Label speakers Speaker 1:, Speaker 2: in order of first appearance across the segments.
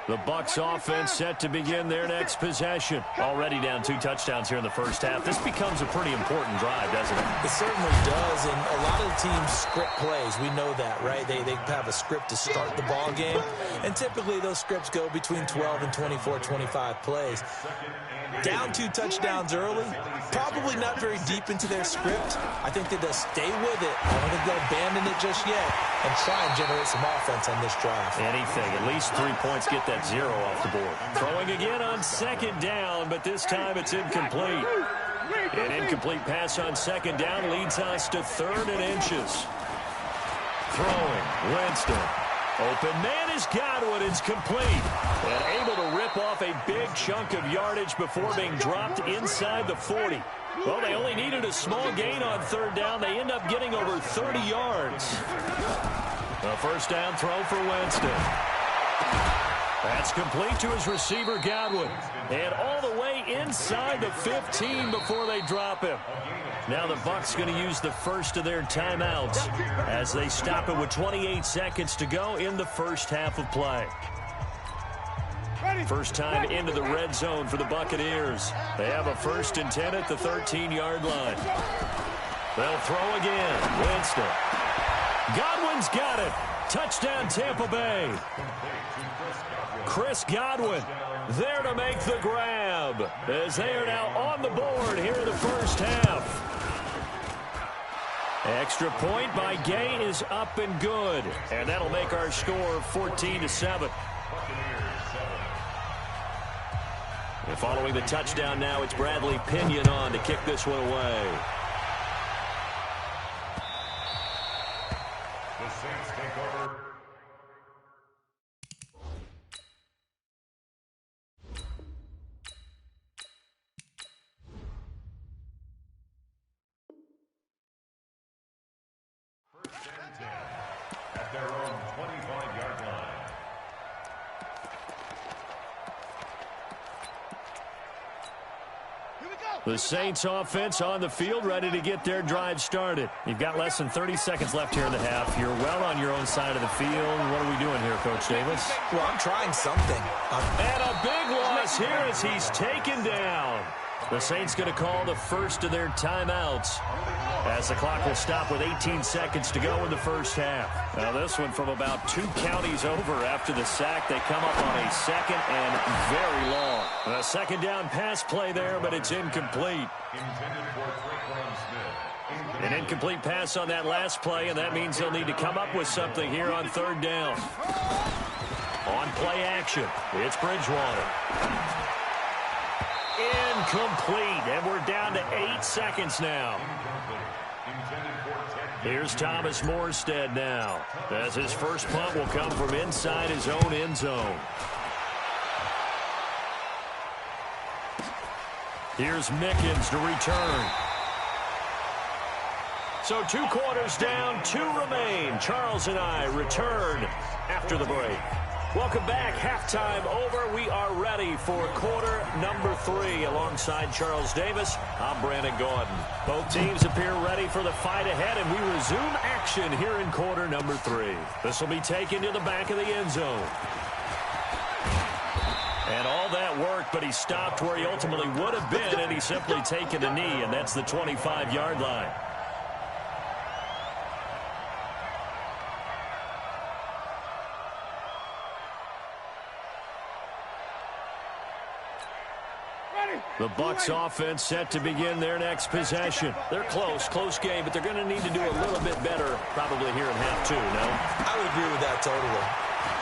Speaker 1: The Bucs offense set to begin their next possession. Already down 2 touchdowns here in the first half. This becomes a pretty important drive, doesn't it?
Speaker 2: It certainly does, and a lot of the teams script plays. We know that, right? They have a script to start the ball game, and typically those scripts go between 12 and 24, 25 plays. Down 2 touchdowns early, probably not very deep into their script. I think that they'll stay with it. I don't think they'll abandon it just yet and try and generate some offense on this drive.
Speaker 1: Anything. At least 3 points, get that 0 off the board. Throwing again on 2nd down, but this time it's incomplete. An incomplete pass on 2nd down leads us to 3rd and inches. Throwing, Winston. Open man is Godwin. It's complete. And able to rip off a big chunk of yardage before being dropped inside the 40. Well, they only needed a small gain on 3rd down. They end up getting over 30 yards. A 1st down throw for Winston. That's complete to his receiver, Godwin. And all the way inside the 15 before they drop him. Now the Bucs going to use the first of their timeouts as they stop it with 28 seconds to go in the first half of play. First time into the red zone for the Buccaneers. They have a 1st and 10 at the 13-yard line. They'll throw again. Winston. Godwin's got it. Touchdown, Tampa Bay. Chris Godwin there to make the grab as they are now on the board here in the first half. Extra point by Gay is up and good, and that'll make our score 14-7. And following the touchdown now, it's Bradley Pinion on to kick this one away.
Speaker 3: The Saints take over. First and 10 at their own 25-yard line.
Speaker 1: The Saints offense on the field, ready to get their drive started. You've got less than 30 seconds left here in the half. You're well on your own side of the field. What are we doing here, Coach Davis?
Speaker 2: Well, I'm trying something.
Speaker 1: And a big loss here as he's taken down. The Saints going to call the first of their timeouts as the clock will stop with 18 seconds to go in the first half. Now this one from about 2 counties over after the sack. They come up on a 2nd and very long. A 2nd down pass play there, but it's incomplete. An incomplete pass on that last play, and that means they'll need to come up with something here on 3rd down. On play action, it's Bridgewater. Incomplete, and we're down to 8 seconds now. Here's Thomas Morstead now, as his first punt will come from inside his own end zone. Here's Mickens to return. So 2 quarters down, 2 remain. Charles and I return after the break. Welcome back. Halftime over. We are ready for quarter number 3. Alongside Charles Davis, I'm Brandon Gordon. Both teams appear ready for the fight ahead, and we resume action here in quarter number 3. This will be taken to the back of the end zone. And all that work, but he stopped where he ultimately would have been, and he's simply taken a knee, and that's the 25-yard line. The Bucs offense set to begin their next possession. They're close game, but they're going to need to do a little bit better probably here in half 2, no?
Speaker 2: I would agree with that totally.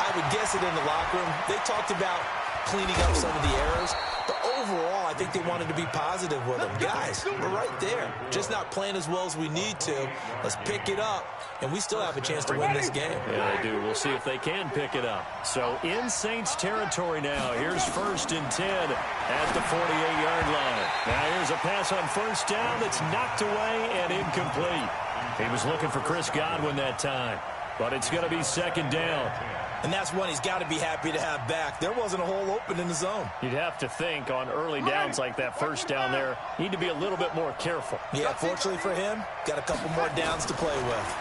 Speaker 2: I would guess it in the locker room. They talked about cleaning up some of the errors, but overall, I think they wanted to be positive with them. Guys, we're right there. Just not playing as well as we need to. Let's pick it up, and we still have a chance to win this game.
Speaker 1: Yeah, they do. We'll see if they can pick it up. So in Saints territory now. Here's 1st and 10 at the 48-yard line. Now here's a pass on 1st down that's knocked away and incomplete. He was looking for Chris Godwin that time, but it's going to be 2nd down.
Speaker 2: And that's one he's got to be happy to have back. There wasn't a hole open in the zone.
Speaker 1: You'd have to think on early downs like that 1st down there, need to be a little bit more careful.
Speaker 2: Yeah, fortunately for him, got a couple more downs to play with.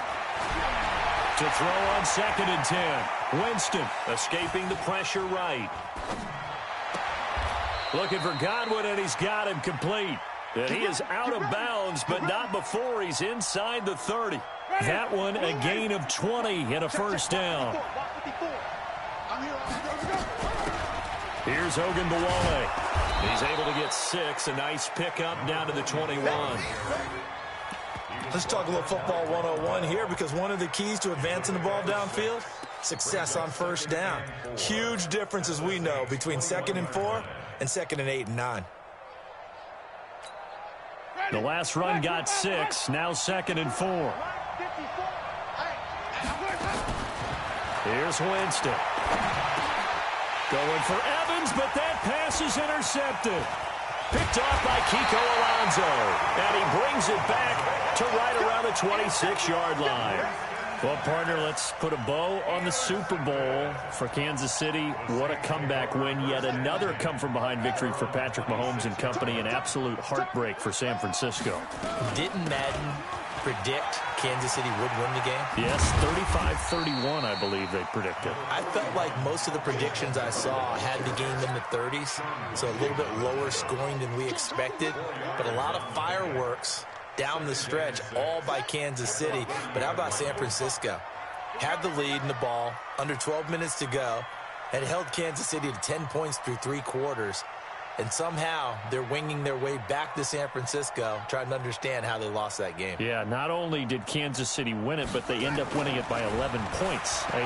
Speaker 1: To throw on 2nd and 10. Winston escaping the pressure right. Looking for Godwin, and he's got him complete. And he is out of bounds, but not before he's inside the 30. That one a gain of 20 and a first down. Here's Ogunbowale. He's able to get 6. A nice pickup down to the 21.
Speaker 2: Let's talk a little football 101 here, because one of the keys to advancing the ball downfield, success on first down. Huge difference, as we know, between 2nd and 4 and 2nd and 8 and 9.
Speaker 1: The last run got 6. Now 2nd and 4. Here's Winston. Going for Evans, but that pass is intercepted. Picked off by Kiko Alonso. And he brings it back to right around the 26-yard line. Well, partner, let's put a bow on the Super Bowl for Kansas City. What a comeback win. Yet another come-from-behind victory for Patrick Mahomes and company. An absolute heartbreak for San Francisco.
Speaker 2: Didn't Madden predict Kansas City would win the game?
Speaker 1: Yes, 35-31, I believe they predicted.
Speaker 2: I felt like most of the predictions I saw had the game in the 30s, so a little bit lower scoring than we expected, but a lot of fireworks down the stretch, all by Kansas City. But how about San Francisco? Had the lead in the ball, under 12 minutes to go, and held Kansas City to 10 points through 3 quarters. And somehow they're winging their way back to San Francisco, trying to understand how they lost that game.
Speaker 1: Yeah, not only did Kansas City win it, but they end up winning it by 11 points. They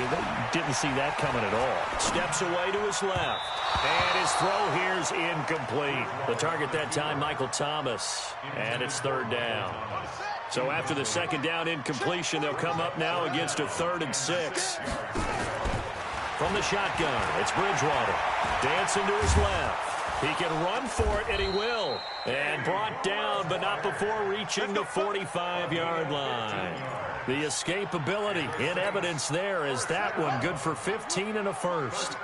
Speaker 1: didn't see that coming at all. Steps away to his left. And his throw here's incomplete. The target that time, Michael Thomas. And it's 3rd down. So after the 2nd down incompletion, they'll come up now against a 3rd and 6. From the shotgun, it's Bridgewater. Dancing to his left. He can run for it, and he will. And brought down, but not before reaching the 45-yard line. The escapability in evidence there is that one good for 15 and a first.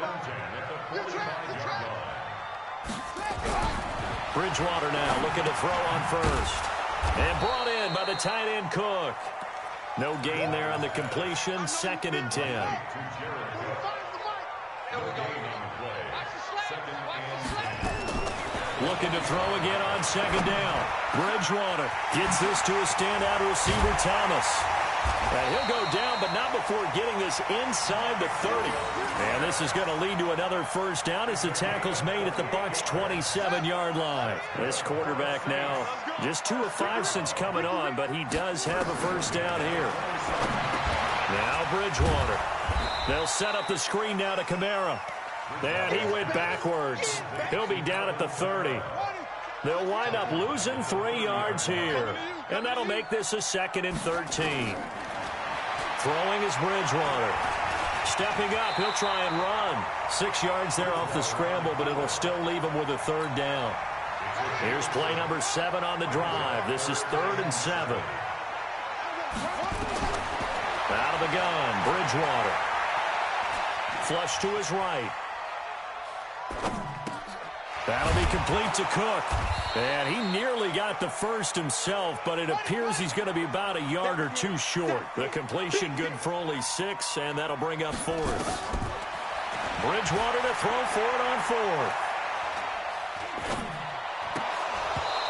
Speaker 1: Bridgewater now looking to throw on first. And brought in by the tight end Cook. No gain there on the completion, 2nd and 10. Looking to throw again on 2nd down. Bridgewater gets this to a standout receiver, Thomas. And he'll go down, but not before getting this inside the 30. And this is going to lead to another first down as the tackle's made at the Bucs' 27-yard line. This quarterback now just 2 of 5 since coming on, but he does have a first down here. Now Bridgewater. They'll set up the screen now to Kamara. And he went backwards. He'll be down at the 30. They'll wind up losing 3 yards here. And that'll make this a 2nd and 13. Throwing is Bridgewater. Stepping up, he'll try and run. 6 yards there off the scramble, but it'll still leave him with a 3rd down. Here's play number 7 on the drive. This is 3rd and 7. Out of the gun, Bridgewater. Flush to his right. That'll be complete to Cook. And he nearly got the first himself, but it appears he's going to be about a yard or 2 short. The completion good for only 6, and that'll bring up 4th. Bridgewater to throw for it on 4th.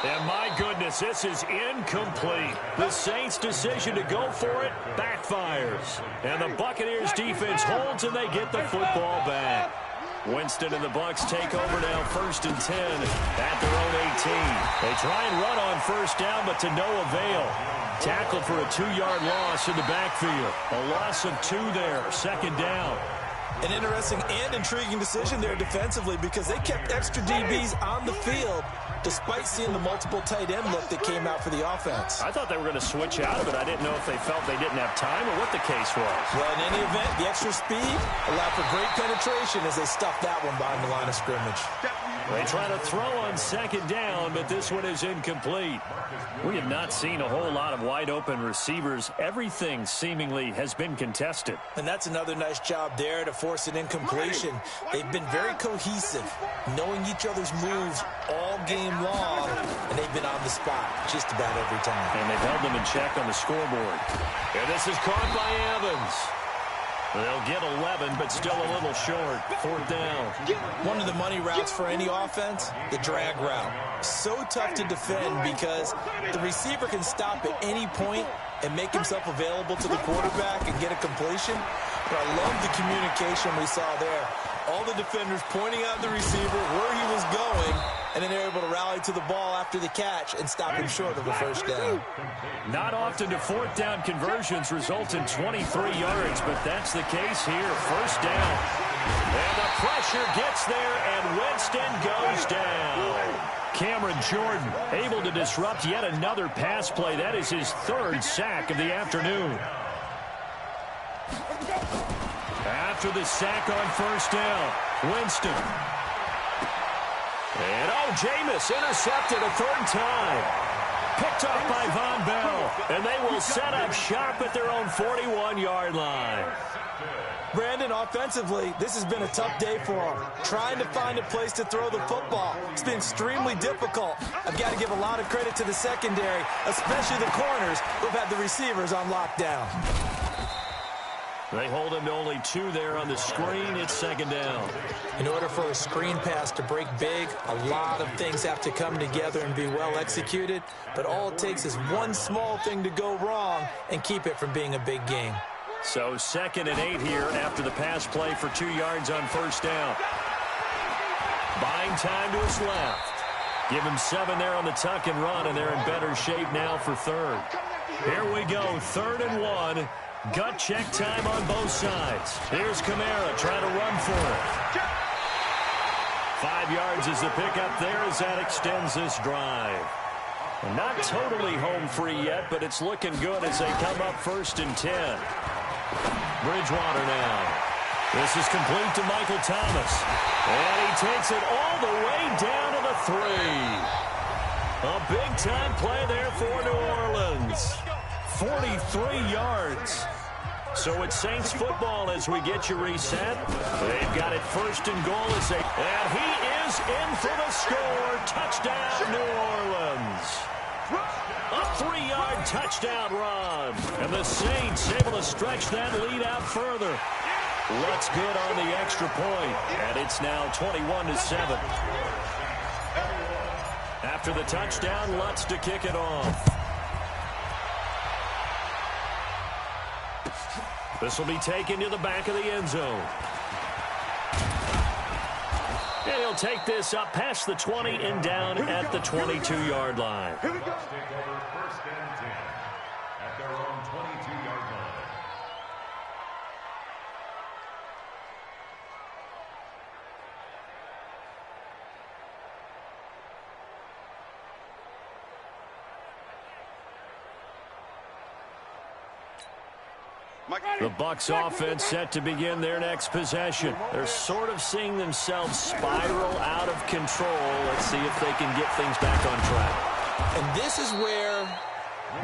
Speaker 1: And my goodness, this is incomplete. The Saints' decision to go for it backfires. And the Buccaneers defense holds, and they get the football back. Winston and the Bucs take over now 1st and 10 at their own 18. They try and run on first down, but to no avail. Tackled for a 2-yard loss in the backfield. A loss of 2 there, 2nd down.
Speaker 2: An interesting and intriguing decision there defensively, because they kept extra DBs on the field despite seeing the multiple tight end look that came out for the offense.
Speaker 1: I thought they were going to switch out of it. I didn't know if they felt they didn't have time or what the case was.
Speaker 2: Well, in any event, the extra speed allowed for great penetration as they stuffed that one behind the line of scrimmage.
Speaker 1: They try to throw on 2nd down, but this one is incomplete. We have not seen a whole lot of wide-open receivers. Everything seemingly has been contested.
Speaker 2: And that's another nice job there to force an incompletion. They've been very cohesive, knowing each other's moves all game game long, and they've been on the spot just about every time.
Speaker 1: And they've held them in check on the scoreboard. And this is caught by Evans. They'll get 11, but still a little short. 4th down.
Speaker 2: One of the money routes for any offense, the drag route. So tough to defend because the receiver can stop at any point and make himself available to the quarterback and get a completion. But I love the communication we saw there. All the defenders pointing out the receiver, where he was going, and then they're able to rally to the ball after the catch and stop him short of a 1st down.
Speaker 1: Not often do 4th down conversions result in 23 yards, but that's the case here. 1st down. And the pressure gets there, and Winston goes down. Cameron Jordan able to disrupt yet another pass play. That is his 3rd sack of the afternoon. After the sack on 1st down, Winston. And Jameis intercepted a 3rd time. Picked up by Von Bell. And they will set up shop at their own 41-yard line.
Speaker 2: Brandon, offensively, this has been a tough day for him. Trying to find a place to throw the football. It's been extremely difficult. I've got to give a lot of credit to the secondary, especially the corners who've had the receivers on lockdown.
Speaker 1: They hold him to only 2 there on the screen. It's 2nd down.
Speaker 2: In order for a screen pass to break big, a lot of things have to come together and be well executed. But all it takes is one small thing to go wrong and keep it from being a big game.
Speaker 1: So 2nd and 8 here after the pass play for 2 yards on 1st down. Buying time to his left. Give him 7 there on the tuck and run, and they're in better shape now for 3rd. Here we go, 3rd and 1. Gut check time on both sides. Here's Kamara trying to run for it. 5 yards is the pickup there as that extends this drive. Not totally home free yet, but it's looking good as they come up 1st and 10. Bridgewater now. This is complete to Michael Thomas. And he takes it all the way down to the 3. A big-time play there for New Orleans. 43 yards. So it's Saints football as we get you reset. They've got it 1st and goal as they... And he is in for the score. Touchdown, New Orleans. A 3-yard touchdown run. And the Saints able to stretch that lead out further. Lutz good on the extra point. And it's now 21-7. After the touchdown, Lutz to kick it off. This will be taken to the back of the end zone. And he'll take this up past the 20 and down at the 22-yard line.
Speaker 3: Here we go. Take over 1st and 10 at their own 22-yard line.
Speaker 1: The Bucs offense set to begin their next possession. They're sort of seeing themselves spiral out of control. Let's see if they can get things back on track.
Speaker 2: And this is where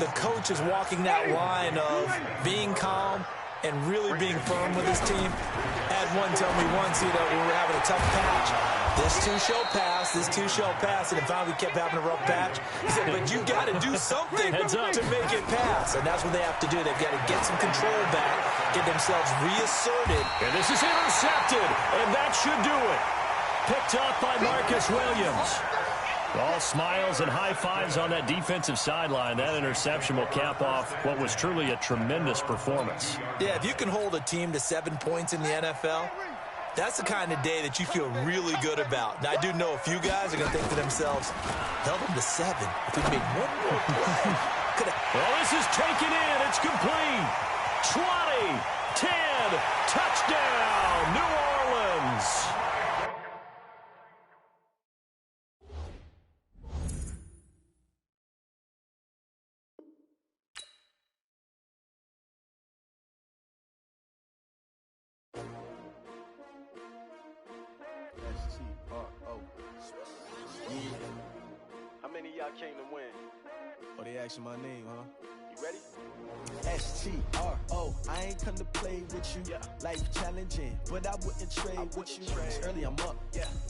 Speaker 2: the coach is walking that line of being calm and really being firm with his team. I had one tell me once, we were having a tough patch. This too shall pass, this too shall pass. And finally we kept having a rough patch. He said, but you got to do something to make it pass. And that's what they have to do. They've got to get some control back, get themselves reasserted.
Speaker 1: And this is intercepted, and that should do it. Picked up by Marcus Williams. All smiles and high fives on that defensive sideline. That interception will cap off what was truly a tremendous performance.
Speaker 2: Yeah, if you can hold a team to 7 points in the NFL, that's the kind of day that you feel really good about. Now, I do know a few guys are going to think to themselves, held them to 7. If we made one more play.
Speaker 1: Well, this is taken in. It's complete. 20, 10, touchdown, New Orleans.
Speaker 4: How many of y'all came to win?
Speaker 5: Oh, they asking my name, huh?
Speaker 4: You STRO, I ain't come to play with you. Life challenging, but I wouldn't trade with you. It's early, I'm up.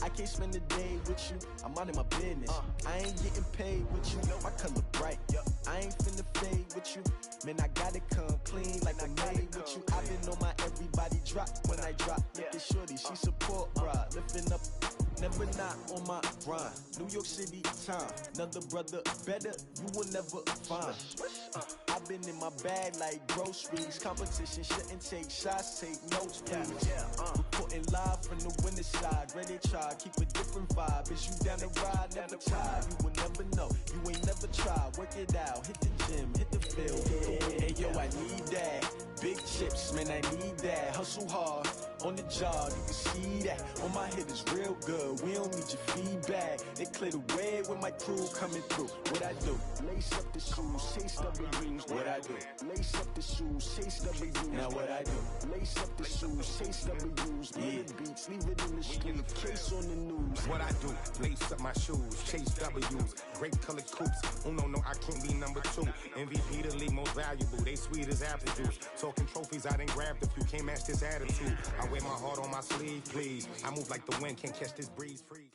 Speaker 4: I can't spend the day with you. I'm minding my business. I ain't getting paid with you. My color bright. I ain't finna fade with you. Man, I gotta come clean like I made with you. I've been on my everybody drop when I drop. Look at shorty, she support, bruh. Lifting up. Never not on my grind. New York City time. Another brother better, you will never find. I've been in my bag like groceries. Competition shouldn't take shots, take notes, please. Reporting live from the winter side. Ready to try, keep a different vibe. Is you down the ride, never try. You will never know, you ain't never tried. Work it out, hit the gym, hit the field. Hey yo, I need that. Big chips, man, I need that. Hustle hard, on the job, you can see that. On my head is real good, we don't need your feedback. They clear the way with my crew coming through. What I do? Lace up the shoes, chase W's. What I do? Lace up the shoes, chase W's. Now what I do? Lace up the shoes, chase W's. Yeah, beats, leave it in the street, case on the news.
Speaker 5: What I do? Lace up my shoes, chase W's. Great colored coops. Oh no, I can't be number 2. MVP the league most valuable. They sweet as apple juice. Talking trophies, I didn't grab the few. Can't match this attitude. I wear my heart on my sleeve, please. I move like the wind, can't catch this breeze free.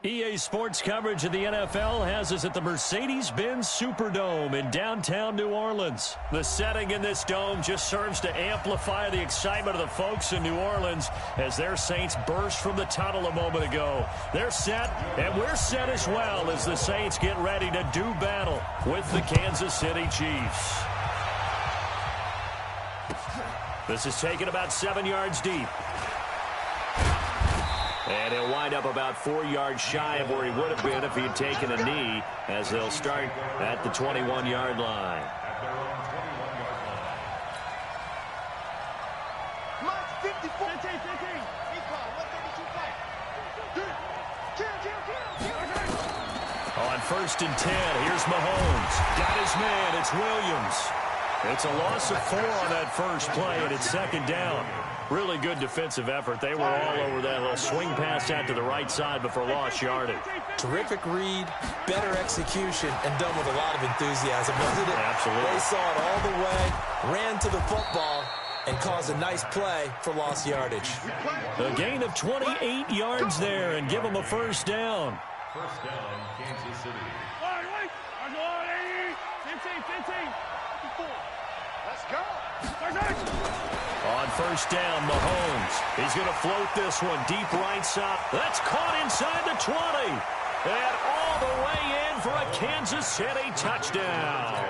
Speaker 1: EA Sports coverage of the NFL has us at the Mercedes-Benz Superdome in downtown New Orleans. The setting in this dome just serves to amplify the excitement of the folks in New Orleans as their Saints burst from the tunnel a moment ago. They're set, and we're set as well as the Saints get ready to do battle with the Kansas City Chiefs. This is taken about 7 yards deep. And he'll wind up about 4 yards shy of where he would have been if he had taken a knee, as they'll start at the 21-yard line. On 1st and 10, here's Mahomes. Got his man, it's Williams. It's a loss of 4 on that first play, and it's 2nd down. Really good defensive effort. They were all over that little swing pass out to the right side before lost yardage.
Speaker 2: Terrific read, better execution, and done with a lot of enthusiasm, wasn't it?
Speaker 1: Absolutely.
Speaker 2: They saw it all the way, ran to the football, and caused a nice play for lost yardage.
Speaker 1: A gain of 28 yards there and give them a 1st down.
Speaker 3: 1st down, Kansas City.
Speaker 6: Let's go.
Speaker 1: On 1st down, Mahomes. He's going to float this one deep right side. That's caught inside the 20. And all the way in for a Kansas City touchdown.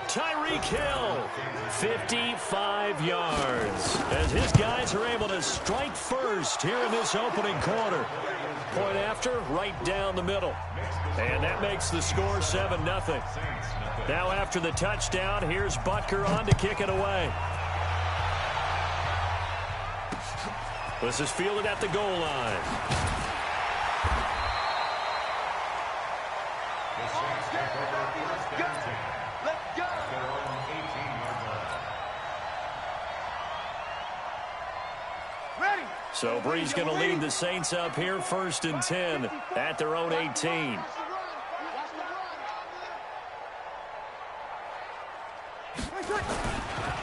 Speaker 1: Tyreek Hill, 55 yards. As his guys are able to strike first here in this opening quarter. Point after, right down the middle. And that makes the score 7-0. Now after the touchdown, here's Butker on to kick it away. This is fielded at the goal line.
Speaker 6: Let's go. Ready.
Speaker 1: So Bree's going to lead the Saints up here 1st and 10 at their own 18.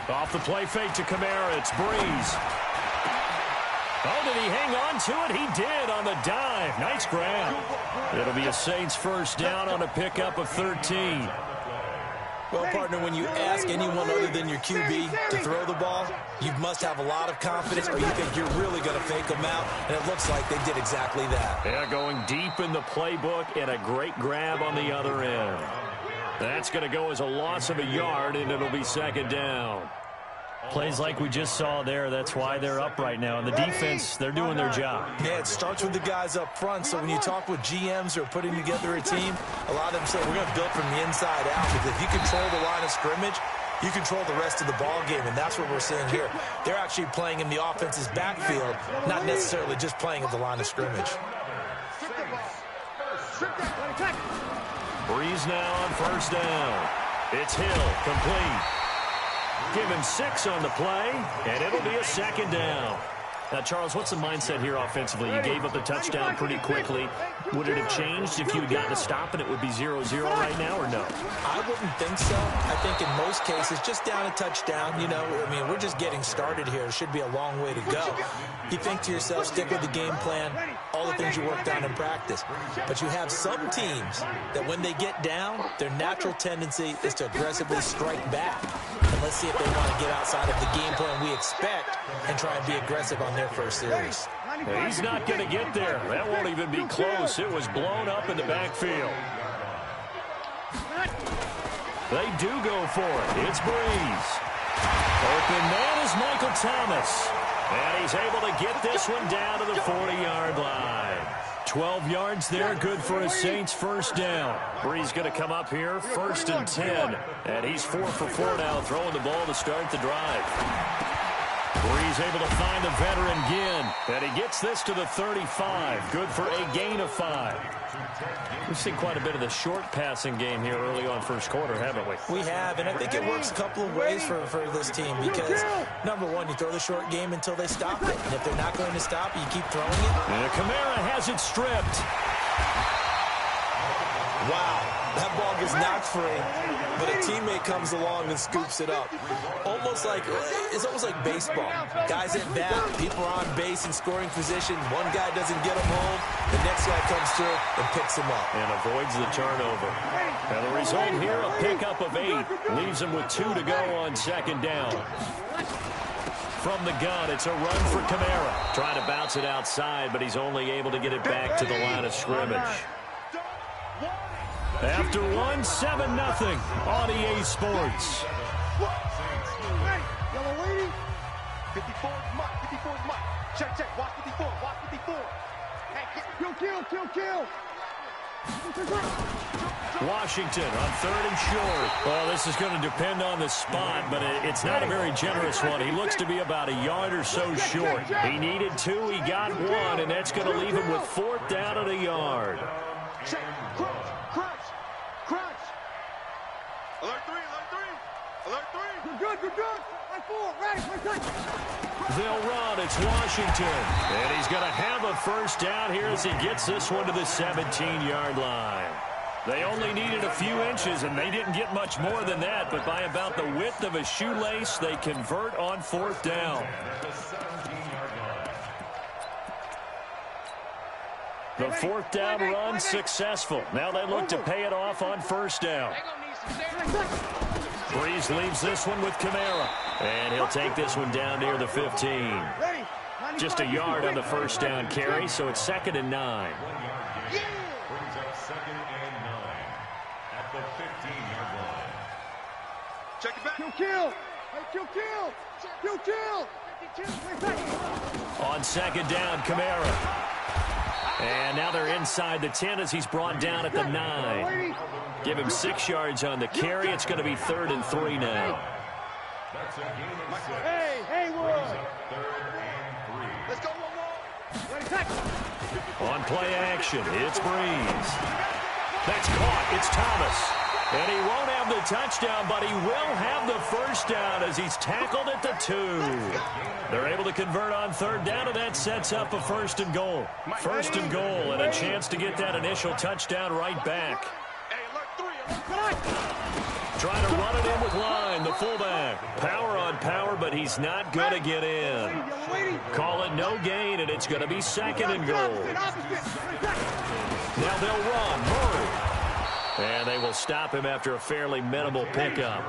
Speaker 1: Off the play fake to Kamara, it's Breeze. Oh, did he hang on to it? He did on the dive. Nice grab. It'll be a Saints 1st down on a pickup of 13.
Speaker 2: Well, partner, when you ask anyone other than your QB to throw the ball, you must have a lot of confidence, or you think you're really going to fake them out, and it looks like they did exactly that.
Speaker 1: Yeah, going deep in the playbook and a great grab on the other end. That's going to go as a loss of a yard, and it'll be 2nd down. Plays like we just saw there, that's why they're up right now. And the defense, they're doing their job.
Speaker 2: Yeah, it starts with the guys up front. So when you talk with GMs who are putting together a team, a lot of them say, we're going to build from the inside out. Because if you control the line of scrimmage, you control the rest of the ball game. And that's what we're seeing here. They're actually playing in the offense's backfield, not necessarily just playing at the line of scrimmage.
Speaker 1: Breeze now on 1st down. It's Hill, complete. Give him 6 on the play, and it'll be a 2nd down. Now, Charles, what's the mindset here offensively? You gave up the touchdown pretty quickly. Would it have changed if you had gotten a stop and it would be 0-0 right now, or no?
Speaker 2: I wouldn't think so. I think in most cases, just down a touchdown, you know, I mean, we're just getting started here. It should be a long way to go. You think to yourself, stick with the game plan, all the things you worked on in practice. But you have some teams that when they get down, their natural tendency is to aggressively strike back. And let's see if they want to get outside of the game plan we expect and try and be aggressive on their first series.
Speaker 1: He's not going to get there. That won't even be close. It was blown up in the backfield. They do go for it. It's Breeze. Open man is Michael Thomas. And he's able to get this one down to the 40-yard line. 12 yards there, good for a Saints first down. Breeze going to come up here, 1st and 10. And he's 4 for 4 now, throwing the ball to start the drive. Breeze able to find the veteran Ginn, and he gets this to the 35. Good for a gain of 5. We've seen quite a bit of the short passing game here early on first quarter, haven't we?
Speaker 2: We have, and I think it works a couple of ways for this team because, number one, you throw the short game until they stop it. And if they're not going to stop it, you keep throwing it.
Speaker 1: And Kamara has it stripped.
Speaker 2: Wow, that ball gets knocked free, but a teammate comes along and scoops it up. It's almost like baseball. Guys at bat, people are on base in scoring position. One guy doesn't get him home. The next guy comes through and picks him up.
Speaker 1: And avoids the turnover. And the result here, a pickup of 8. Leaves him with 2 to go on 2nd down. From the gun, it's a run for Kamara. Trying to bounce it outside, but he's only able to get it back to the line of scrimmage. After 1, 7-0 on EA Sports.
Speaker 6: Yellow lady. 54 is Mike. 54 is Mike. Check. Watch 54. Watch 54. Hey, kill.
Speaker 1: Washington on 3rd and short. Well, this is going to depend on the spot, but it's not a very generous one. He looks to be about a yard or so short. He needed 2. He got 1, and that's going to leave him with 4th down at a yard.
Speaker 6: check. Crunch. Alert 3. Alert 3. Good. Right 4. Ready.
Speaker 1: They'll run. It's Washington. And he's going to have a first down here as he gets this one to the 17-yard line. They only needed a few inches, and they didn't get much more than that. But by about the width of a shoelace, they convert on 4th down. The 4th down run successful. Now they look to pay it off on 1st down. Breeze leaves this one with Kamara. And he'll take this one down near the 15. Just a yard on the 1st down carry, so it's 2nd and 9.
Speaker 3: Brings up 2nd and 9 at the 15-yard line.
Speaker 6: Check it back. Kill.
Speaker 1: On 2nd down, Kamara. And now they're inside the 10 as he's brought down at the 9. Give him 6 yards on the carry. It's going to be 3rd and 3 now.
Speaker 3: That's a gain of 6.
Speaker 6: Hey,
Speaker 3: Brings up 3rd and 3.
Speaker 6: Let's go one more.
Speaker 1: On play action, it's Breeze. That's caught. It's Thomas. And he won't have the touchdown, but he will have the first down as he's tackled at the 2. They're able to convert on 3rd down, and that sets up a 1st and goal. 1st and goal, and a chance to get that initial touchdown right back.
Speaker 6: Hey, alert 3.
Speaker 1: Trying to run it in with Line, the fullback. Power on power, but he's not going to get in. Call it no gain, and it's going to be 2nd and goal. Now they'll run. Murray. And they will stop him after a fairly minimal pickup.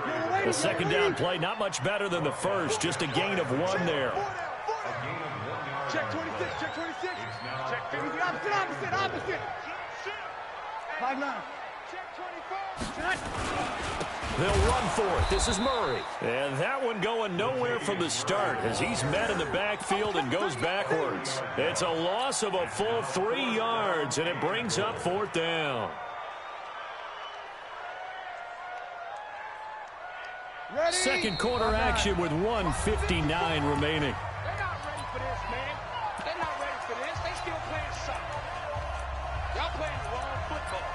Speaker 1: The 2nd down play, not much better than the first, just a gain of 1 there.
Speaker 6: Check 26. Check 50. Opposite. 5-9. Check 24.
Speaker 1: They'll run for it. This is Murray. And that one going nowhere from the start as he's met in the backfield and goes backwards. It's a loss of a full 3 yards, and it brings up 4th down.
Speaker 6: Ready?
Speaker 1: Second quarter action with 1:59 remaining.
Speaker 6: They're not ready for this, man. They're not ready for this. They still playing soccer. Y'all playing the wrong football.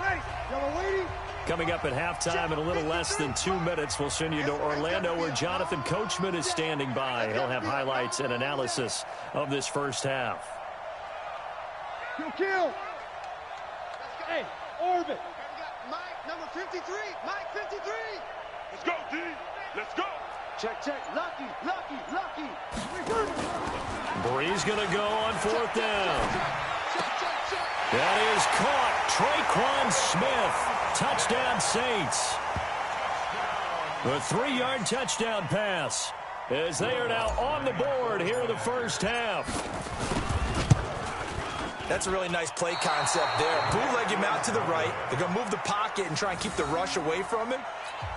Speaker 6: Ready.
Speaker 1: Coming up at halftime in a little less than 2 minutes, we'll send you to Orlando where Jonathan Coachman is standing by. He'll have highlights and analysis of this first half.
Speaker 6: Kill. Hey, Orbit. Mike, number 53. Mike, 53. Let's go, D. Let's go. Check. Lucky.
Speaker 1: Breeze going to go on fourth down. That is caught. Traquan Smith. Touchdown, Saints. The 3-yard touchdown pass as they are now on the board here in the first half.
Speaker 2: That's a really nice play concept there. Bootleg him out to the right. They're going to move the pocket and try and keep the rush away from him.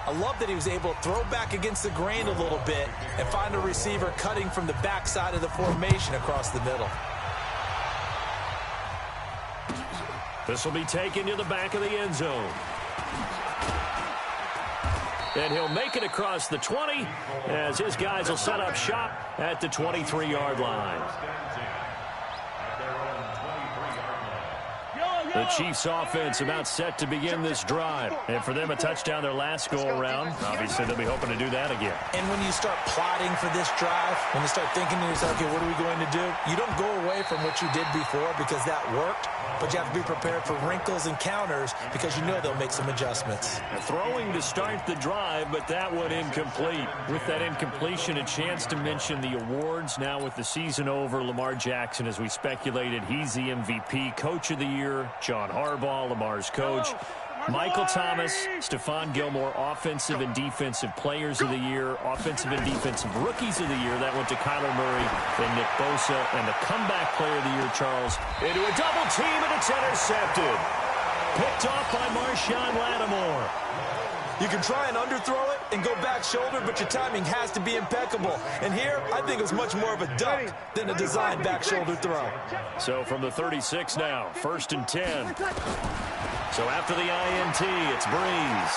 Speaker 2: I love that he was able to throw back against the grain a little bit and find a receiver cutting from the backside of the formation across the middle.
Speaker 1: This will be taken to the back of the end zone. And he'll make it across the 20 as his guys will set up shop at the 23-yard line. The Chiefs offense about set to begin this drive. And for them, a touchdown their last go-around. Obviously, they'll be hoping to do that again.
Speaker 2: And when you start plotting for this drive, when you start thinking to yourself, okay, what are we going to do? You don't go away from what you did before because that worked, but you have to be prepared for wrinkles and counters because you know they'll make some adjustments.
Speaker 1: Throwing to start the drive, but that one incomplete. With that incompletion, a chance to mention the awards. Now with the season over, Lamar Jackson, as we speculated, he's the MVP, Coach of the Year. John Harbaugh, Lamar's coach. Michael Thomas, Stephon Gilmore, Offensive and Defensive Players of the Year, Offensive and Defensive Rookies of the Year. That went to Kyler Murray and Nick Bosa. And the Comeback Player of the Year, Charles, into a double team, and it's intercepted. Picked off by Marshawn Lattimore.
Speaker 2: You can try and underthrow it and go back shoulder, but your timing has to be impeccable. And here, I think it was much more of a duck than a designed back shoulder throw.
Speaker 1: So from the 36 now, 1st and 10. So after the INT, it's Breeze,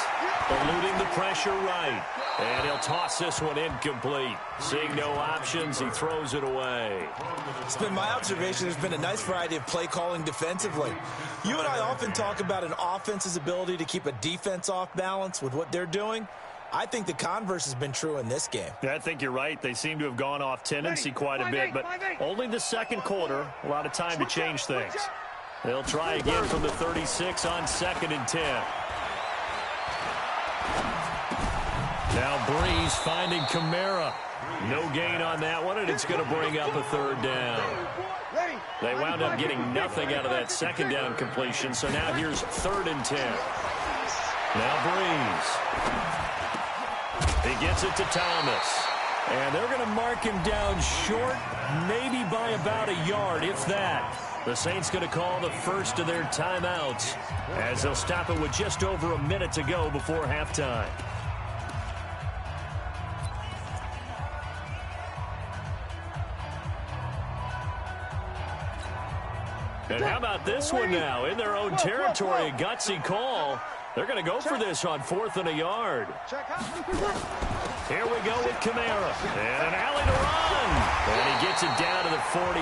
Speaker 1: eluding the pressure right. And he'll toss this one incomplete. Seeing no options, he throws it away.
Speaker 2: It's been my observation there's been a nice variety of play calling defensively. You and I often talk about an offense's ability to keep a defense off balance with what they're doing. I think the converse has been true in this game.
Speaker 1: Yeah, I think you're right. They seem to have gone off tendency quite a bit, but only the second quarter, a lot of time to change things. They'll try again from the 36 on 2nd and 10. Now Breeze finding Kamara. No gain on that one, and it's going to bring up a 3rd down. They wound up getting nothing out of that 2nd down completion, so now here's 3rd and 10. Now Breeze. He gets it to Thomas. And they're going to mark him down short, maybe by about a yard, if that. The Saints going to call the first of their timeouts as they'll stop it with just over a minute to go before halftime. And how about this one now? In their own territory, a gutsy call. They're going to go for this on 4th and a yard. Here we go with Kamara. And an alley to run. And he gets it down to the 48,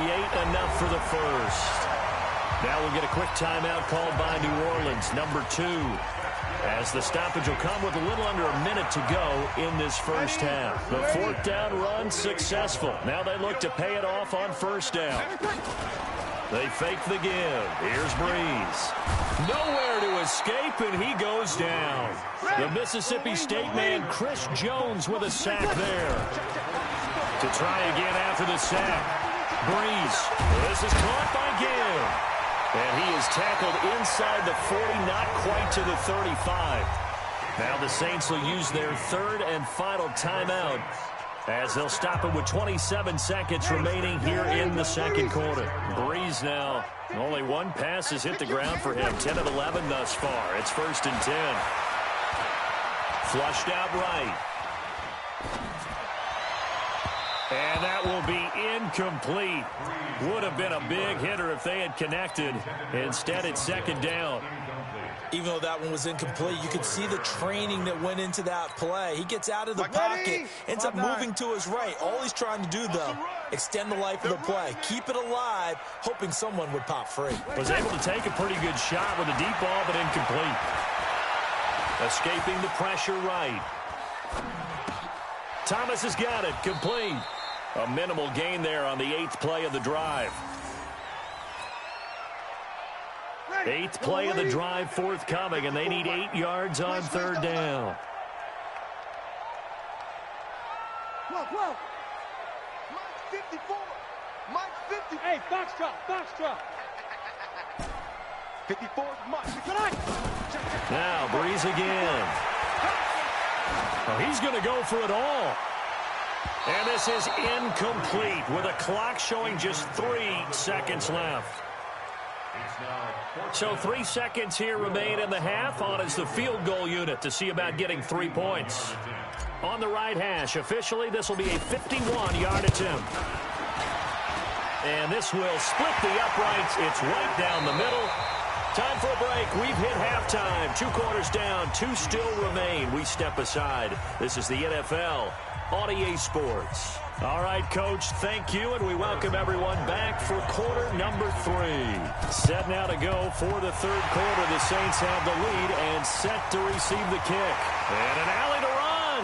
Speaker 1: enough for the first. Now we'll get a quick timeout called by New Orleans, number 2. As the stoppage will come with a little under a minute to go in this first half. The 4th down run successful. Now they look to pay it off on 1st down. They fake the give. Here's Breeze. Nowhere to escape, and he goes down. The Mississippi State man, Chris Jones, with a sack there. To try again after the sack. Breeze. This is caught by Gibb. And he is tackled inside the 40, not quite to the 35. Now the Saints will use their 3rd and final timeout as they'll stop it with 27 seconds remaining here in the 2nd quarter. Breeze now, only one pass has hit the ground for him. 10 of 11 thus far. It's 1st and 10. Flushed out right. And that will be incomplete. Would have been a big hitter if they had connected. Instead, it's second down.
Speaker 2: Even though that one was incomplete, you could see the training that went into that play. He gets out of the pocket, ends up moving to his right. All he's trying to do, though, extend the life of the play. Keep it alive, hoping someone would pop free.
Speaker 1: Was able to take a pretty good shot with a deep ball, but incomplete. Escaping the pressure right. Thomas has got it. Complete. A minimal gain there on the 8th play of the drive. 8th play of the drive forthcoming, and they need 8 yards on third down.
Speaker 6: Whoa. Mike 54. Mike 50. Hey, box drop. 54 is Mike.
Speaker 1: Now, Breeze again. Oh, he's going to go for it all. And this is incomplete with a clock showing just 3 seconds left. So 3 seconds here remain in the half. On is the field goal unit to see about getting 3 points. On the right hash, officially, this will be a 51-yard attempt. And this will split the uprights. It's right down the middle. Time for a break. We've hit halftime. 2 quarters down. 2 still remain. We step aside. This is the NFL on EA Sports. All right, Coach, thank you, and we welcome everyone back for quarter number 3. Set now to go for the third quarter. The Saints have the lead and set to receive the kick. And an alley to run.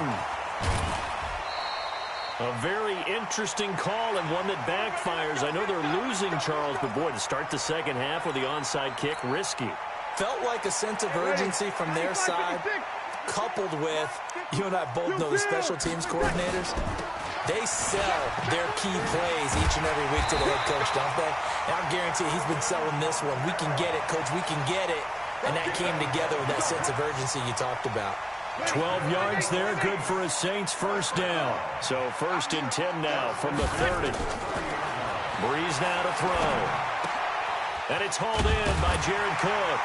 Speaker 1: A very interesting call and one that backfires. I know they're losing, Charles, but boy, to start the second half with the onside kick, risky.
Speaker 2: Felt like a sense of urgency from their side, coupled with, you and I both know the special teams coordinators. They sell their key plays each and every week to the head coach, don't they? And I guarantee he's been selling this one. We can get it, Coach. We can get it. And that came together with that sense of urgency you talked about.
Speaker 1: 12 yards there, good for a Saints first down. So 1st and 10 now from the 30. Breeze now to throw. And it's hauled in by Jared Cook.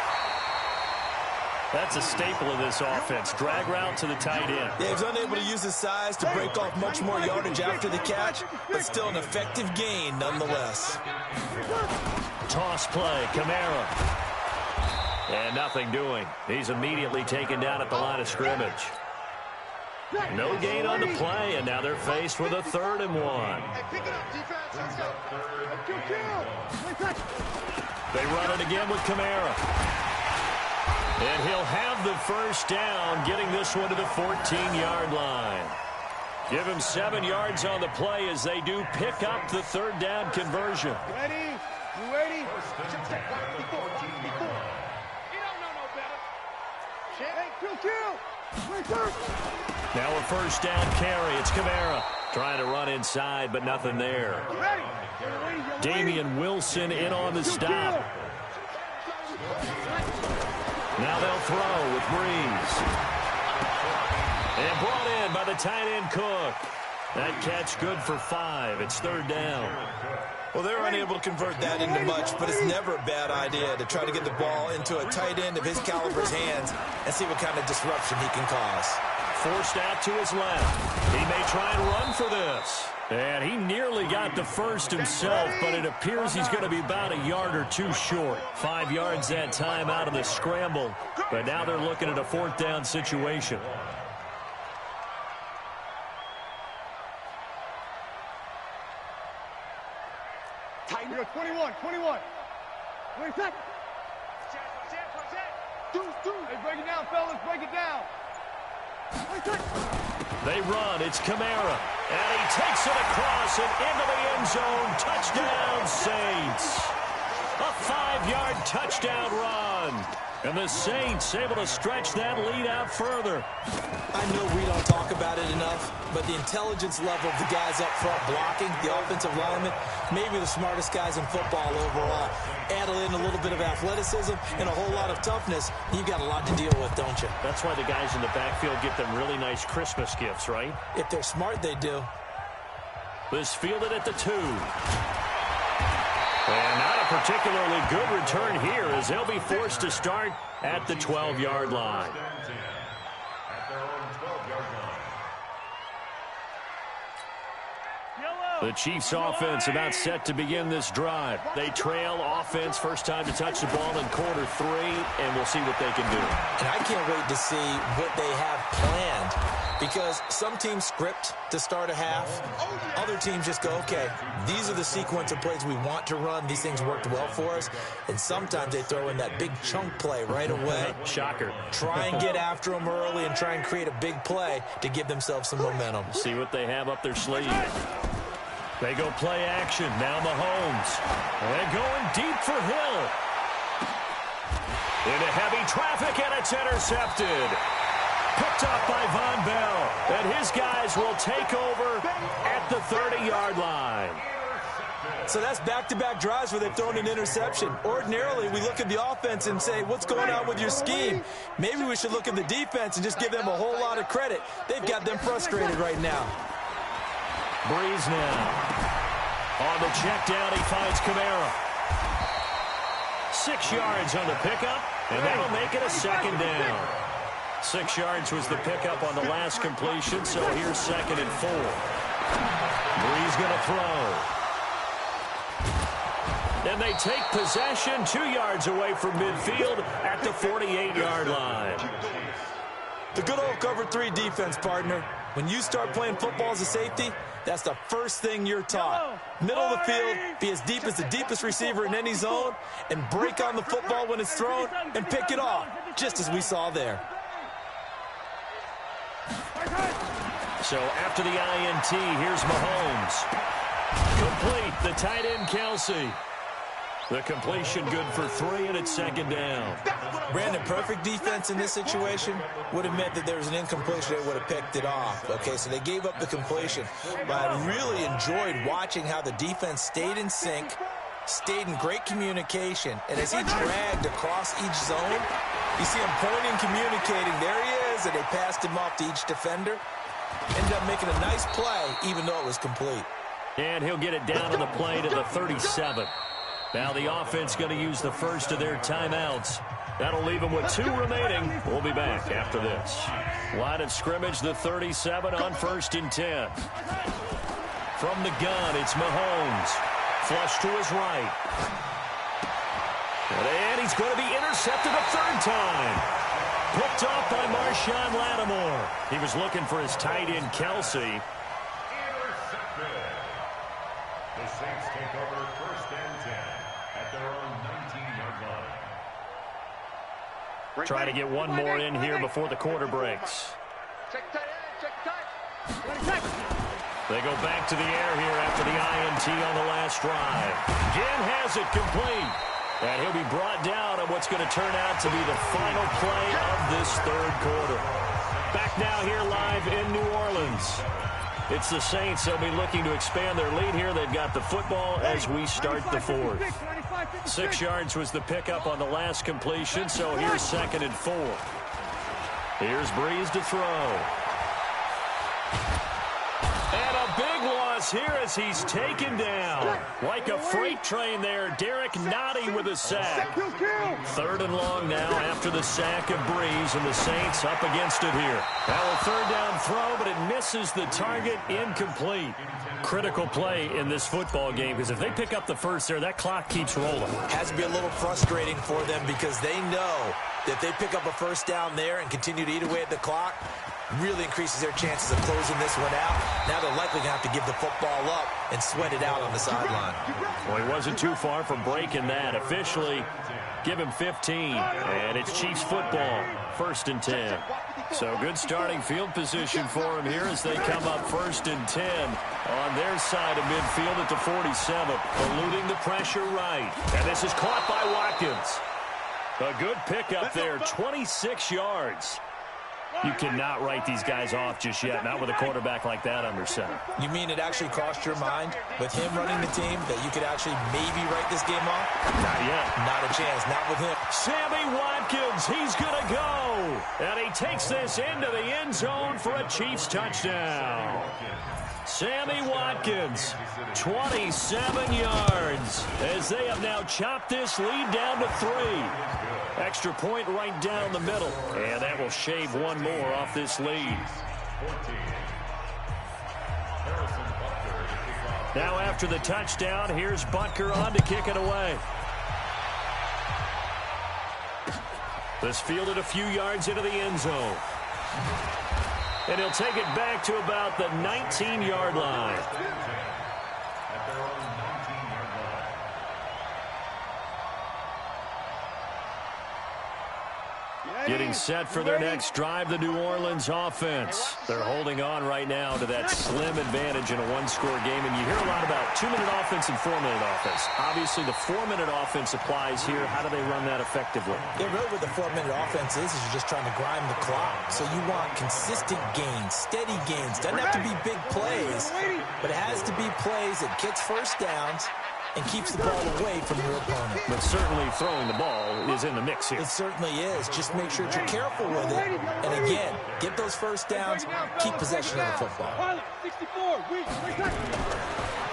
Speaker 1: That's a staple of this offense. Drag route to the tight end.
Speaker 2: Yeah, he's unable to use his size to break off much more yardage after the catch, but still an effective gain nonetheless.
Speaker 1: Toss play, Kamara. And nothing doing. He's immediately taken down at the line of scrimmage. No gain on the play, and now they're faced with a 3rd and 1. They run it again with Kamara. And he'll have the first down, getting this one to the 14-yard line. Give him 7 yards on the play as they do pick up the 3rd down conversion.
Speaker 6: Ready? You ready?
Speaker 1: Now a first down carry. It's Kamara trying to run inside, but nothing there. Damian Wilson in on the stop. Now they'll throw with Breeze. And brought in by the tight end Cook. That catch good for 5. It's 3rd down.
Speaker 2: Well, they're unable to convert that into much, but it's never a bad idea to try to get the ball into a tight end of his caliber's hands and see what kind of disruption he can cause.
Speaker 1: Forced out to his left. He may try and run for this. And he nearly got the first himself, but it appears he's going to be about a yard or 2 short. 5 yards that time out of the scramble, but now they're looking at a 4th down situation.
Speaker 6: You're 21. 20 seconds. Hey, break it down, fellas. Break it down.
Speaker 1: They run. It's Kamara. And he takes it across and into the end zone. Touchdown, Saints. A 5-yard touchdown run. And the Saints able to stretch that lead out further.
Speaker 2: I know we don't talk about it enough, but the intelligence level of the guys up front blocking, the offensive linemen, maybe the smartest guys in football overall. Add in a little bit of athleticism and a whole lot of toughness, you've got a lot to deal with, don't you?
Speaker 1: That's why the guys in the backfield get them really nice Christmas gifts, right?
Speaker 2: If they're smart, they do.
Speaker 1: This fielded at the 2. And not a particularly good return here as they'll be forced to start at the 12-yard line.
Speaker 6: Yellow!
Speaker 1: The Chiefs offense about set to begin this drive. They trail offense, first time to touch the ball in quarter 3, and we'll see what they can do.
Speaker 2: And I can't wait to see what they have planned, because some teams script to start a half. Other teams just go, okay, these are the sequence of plays we want to run. These things worked well for us. And sometimes they throw in that big chunk play right away.
Speaker 1: Shocker.
Speaker 2: Try and get after them early and try and create a big play to give themselves some momentum.
Speaker 1: See what they have up their sleeve. They go play action. Now Mahomes. And going deep for Hill. Into heavy traffic, and it's intercepted. Picked up by Von Bell. And his guys will take over at the 30-yard line.
Speaker 2: So that's back-to-back drives where they've thrown an interception. Ordinarily, we look at the offense and say, what's going on with your scheme? Maybe we should look at the defense and just give them a whole lot of credit. They've got them frustrated right now.
Speaker 1: Breeze now. On the check down, he finds Kamara. 6 yards on the pickup, and that'll make it a second down. 6 yards was the pickup on the last completion, so here's 2nd and 4. Breeze going to throw. And they take possession 2 yards away from midfield at the 48-yard line.
Speaker 2: The good old cover 3 defense, partner. When you start playing football as a safety, that's the first thing you're taught. Middle of the field, be as deep as the deepest receiver in any zone, and break on the football when it's thrown and pick it off, just as we saw there.
Speaker 1: So after the INT, here's Mahomes. Complete, the tight end Kelsey. The completion good for 3, and it's 2nd down.
Speaker 2: Brandon, perfect defense in this situation would have meant that there was an incompletion. They would have picked it off. Okay, so they gave up the completion. But I really enjoyed watching how the defense stayed in sync, stayed in great communication. And as he dragged across each zone, you see him pointing, communicating. There he is, and they passed him off to each defender. Ended up making a nice play, even though it was complete.
Speaker 1: And he'll get it down on the play to the 37. Now the offense going to use the first of their timeouts. That'll leave them with 2 remaining. We'll be back after this. Line of scrimmage, the 37 on 1st and 10. From the gun, it's Mahomes. Flush to his right. And he's going to be intercepted a 3rd time. Picked off by Marshawn Lattimore. He was looking for his tight end, Kelsey.
Speaker 3: Intercepted. The Saints take over 1st and 10 at their own 19-yard line.
Speaker 1: Try to get one more in here before the quarter breaks. They go back to the air here after the INT on the last drive. Jim has it complete. And he'll be brought down on what's going to turn out to be the final play of this 3rd quarter. Back now here live in New Orleans. It's the Saints. They'll be looking to expand their lead here. They've got the football as we start the 4th. 6 yards was the pickup on the last completion, so here's 2nd and 4. Here's Breeze to throw. And a big loss here as he's taken down. Like a freight train there, Derek Nottie with a sack. 3rd and long now after the sack of Breeze, and the Saints up against it here. Now a 3rd down throw, but it misses the target, incomplete. Critical play in this football game, because if they pick up the first there, that clock keeps rolling.
Speaker 2: Has to be a little frustrating for them, because they know that if they pick up a 1st down there and continue to eat away at the clock, really increases their chances of closing this one out. Now they're likely going to have to give the football up and sweat it out on the sideline.
Speaker 1: Well, he wasn't too far from breaking that. Officially, give him 15, and it's Chiefs football, 1st and 10. So good starting field position for him here as they come up 1st and 10 on their side of midfield at the 47, eluding the pressure right. And this is caught by Watkins. A good pickup there, 26 yards. You cannot write these guys off just yet, not with a quarterback like that under center.
Speaker 2: You mean it actually crossed your mind with him running the team that you could actually maybe write this game off?
Speaker 1: Not yet.
Speaker 2: Not a chance, not with him.
Speaker 1: Sammy Watkins, he's going to go. And he takes this into the end zone for a Chiefs touchdown. Sammy Watkins, 27 yards, as they have now chopped this lead down to 3. Extra point right down the middle, and that will shave one more off this lead. Now after the touchdown, here's Butker on to kick it away. This fielded a few yards into the end zone. And he'll take it back to about the 19-yard line. Getting set for their next drive, the New Orleans offense. They're holding on right now to that slim advantage in a one-score game. And you hear a lot about 2-minute offense and 4-minute offense. Obviously, the 4-minute offense applies here. How do they run that effectively?
Speaker 2: Yeah, really what the 4-minute offense is you're just trying to grind the clock. So you want consistent gains, steady gains. Doesn't have to be big plays, but it has to be plays that gets first downs and keeps the ball away from your opponent.
Speaker 1: But certainly throwing the ball is in the mix here.
Speaker 2: It certainly is. Just make sure that you're careful with it. And again, get those first downs, keep possession of the football.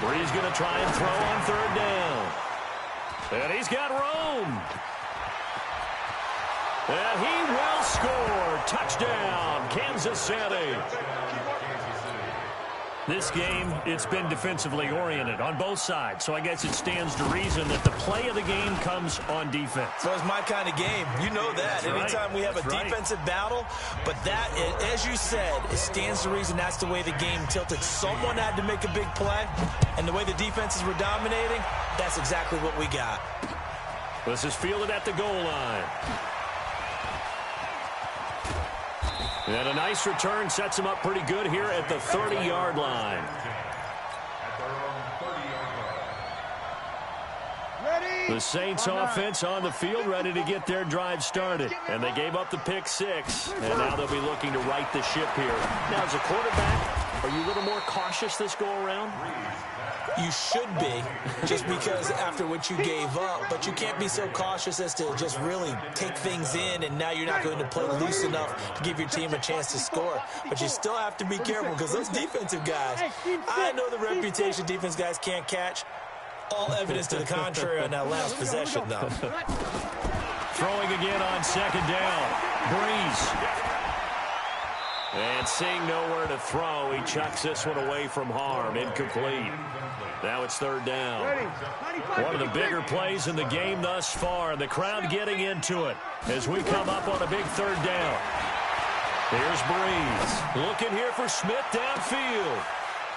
Speaker 1: Bree's going to try and throw on third down. And he's got room. And he will score. Touchdown, Kansas City. This game, it's been defensively oriented on both sides, so I guess it stands to reason that the play of the game comes on defense.
Speaker 2: So it's my kind of game. You know that. Anytime we have a defensive battle, but that, as you said, it stands to reason that's the way the game tilted. Someone had to make a big play, and the way the defenses were dominating, that's exactly what we got.
Speaker 1: This is fielded at the goal line. And a nice return sets him up pretty good here at the 30-yard line. The Saints offense on the field ready to get their drive started. And they gave up the pick six. And now they'll be looking to right the ship here. Now, as a quarterback, are you a little more cautious this go-around?
Speaker 2: You should be, just because after what you gave up, but you can't be so cautious as to just really take things in, and now you're not going to play loose enough to give your team a chance to score. But you still have to be careful because those defensive guys, I know the reputation defense guys can't catch. All evidence to the contrary on that last possession, though.
Speaker 1: Throwing again on second down. Breeze. And seeing nowhere to throw, he chucks this one away from harm. Incomplete. Now it's third down. One of the bigger plays in the game thus far. The crowd getting into it as we come up on a big third down. Here's Breeze. Looking here for Smith downfield.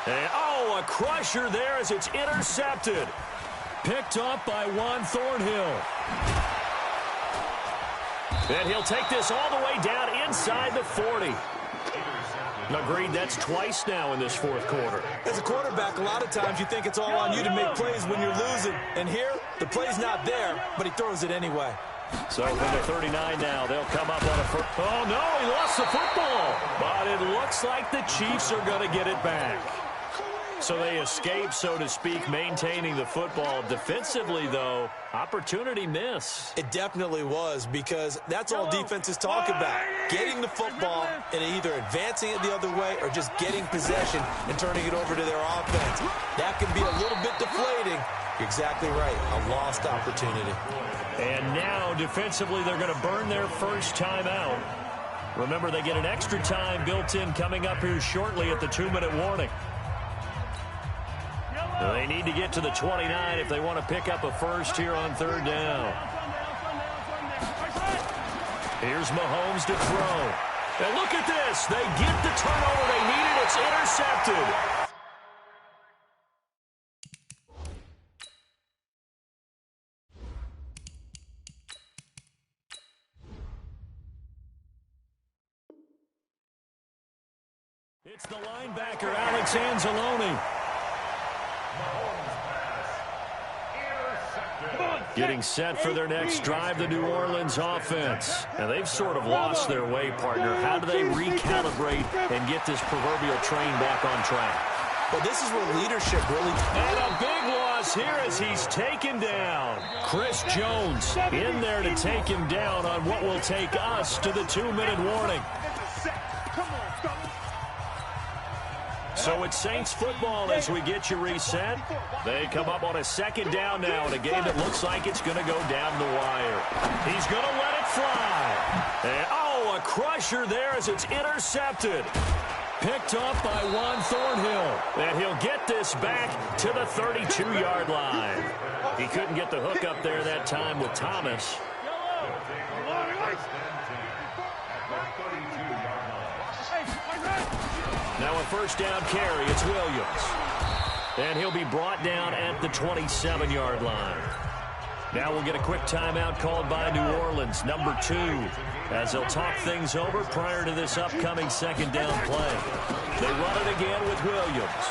Speaker 1: And, a crusher there as it's intercepted. Picked up by Juan Thornhill. And he'll take this all the way down inside the 40. Agreed, that's twice now in this fourth quarter.
Speaker 2: As a quarterback, a lot of times you think it's all on you to make plays when you're losing. And here, the play's not there, but he throws it anyway.
Speaker 1: So from the 39 now, they'll come up on a first. Oh, no, he lost the football. But it looks like the Chiefs are going to get it back. So they escape, so to speak, maintaining the football. Defensively, though, opportunity miss.
Speaker 2: It definitely was, because that's all defenses talk about. Getting the football and either advancing it the other way or just getting possession and turning it over to their offense. That can be a little bit deflating. You're exactly right. A lost opportunity.
Speaker 1: And now, defensively, they're going to burn their first timeout. Remember, they get an extra time built in coming up here shortly at the 2-minute warning. They need to get to the 29 if they want to pick up a first here on third down. Here's Mahomes to throw. And look at this. They get the turnover they needed. It's intercepted. It's the linebacker, Alex Anzalone. Getting set for their next drive, the New Orleans offense. And they've sort of lost their way, partner. How do they recalibrate and get this proverbial train back on track?
Speaker 2: Well, this is where leadership really...
Speaker 1: And a big loss here as he's taken down. Chris Jones in there to take him down on what will take us to the 2-minute warning. So it's Saints football as we get you reset. They come up on a second down now in a game that looks like it's going to go down the wire. He's going to let it fly. And, a crusher there as it's intercepted. Picked off by Juan Thornhill. And he'll get this back to the 32-yard line. He couldn't get the hook up there that time with Thomas. Now a first down carry. It's Williams. And he'll be brought down at the 27-yard line. Now we'll get a quick timeout called by New Orleans, number 2, as they'll talk things over prior to this upcoming second down play. They run it again with Williams.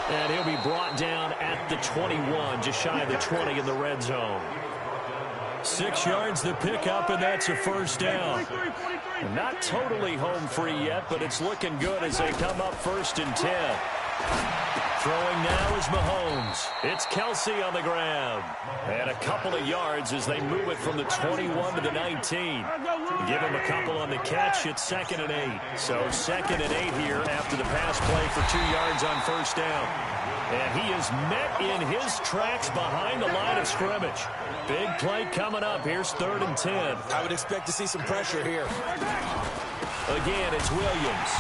Speaker 1: And he'll be brought down at the 21, just shy of the 20 in the red zone. 6 yards to pick up, and that's a first down. Not totally home free yet, but it's looking good as they come up 1st and 10. Throwing now is Mahomes. It's Kelsey on the ground. And a couple of yards as they move it from the 21 to the 19. Give him a couple on the catch. It's 2nd and 8. So 2nd and 8 here after the pass play for 2 yards on first down. And he is met in his tracks behind the line of scrimmage. Big play coming up. Here's 3rd and 10.
Speaker 2: I would expect to see some pressure here.
Speaker 1: Again, it's Williams.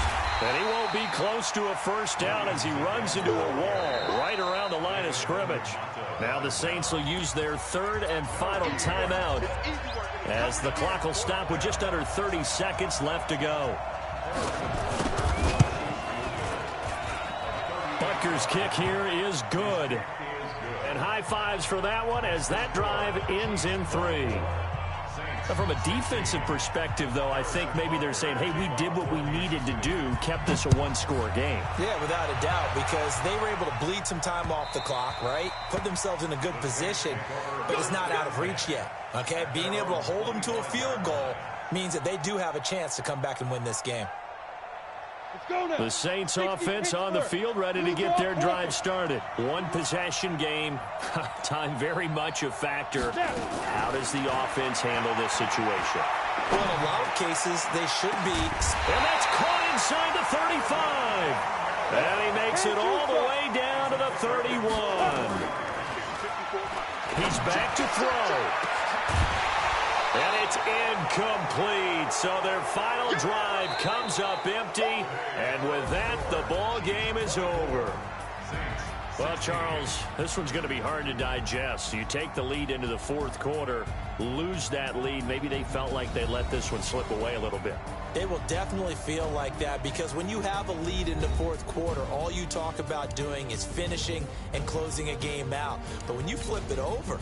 Speaker 1: And he won't be close to a first down as he runs into a wall right around the line of scrimmage. Now the Saints will use their 3rd and final timeout as the clock will stop with just under 30 seconds left to go. Butker's kick here is good. And high fives for that one as that drive ends in 3. From a defensive perspective, though, I think maybe they're saying, hey, we did what we needed to do, kept this a one-score game.
Speaker 2: Yeah, without a doubt, because they were able to bleed some time off the clock, right? Put themselves in a good position, but it's not out of reach yet, okay? Being able to hold them to a field goal means that they do have a chance to come back and win this game.
Speaker 1: The Saints offense on the field, ready to get their drive started. One possession game. Time very much a factor. How does the offense handle this situation?
Speaker 2: Well, in a lot of cases, they should be.
Speaker 1: And that's caught inside the 35. And he makes it all the way down to the 31. He's back to throw. And it's incomplete. So their final drive comes up empty. And with that, the ball game is over. Well, Charles, this one's going to be hard to digest. You take the lead into the 4th quarter, lose that lead. Maybe they felt like they let this one slip away a little bit.
Speaker 2: It will definitely feel like that because when you have a lead in the 4th quarter, all you talk about doing is finishing and closing a game out. But when you flip it over,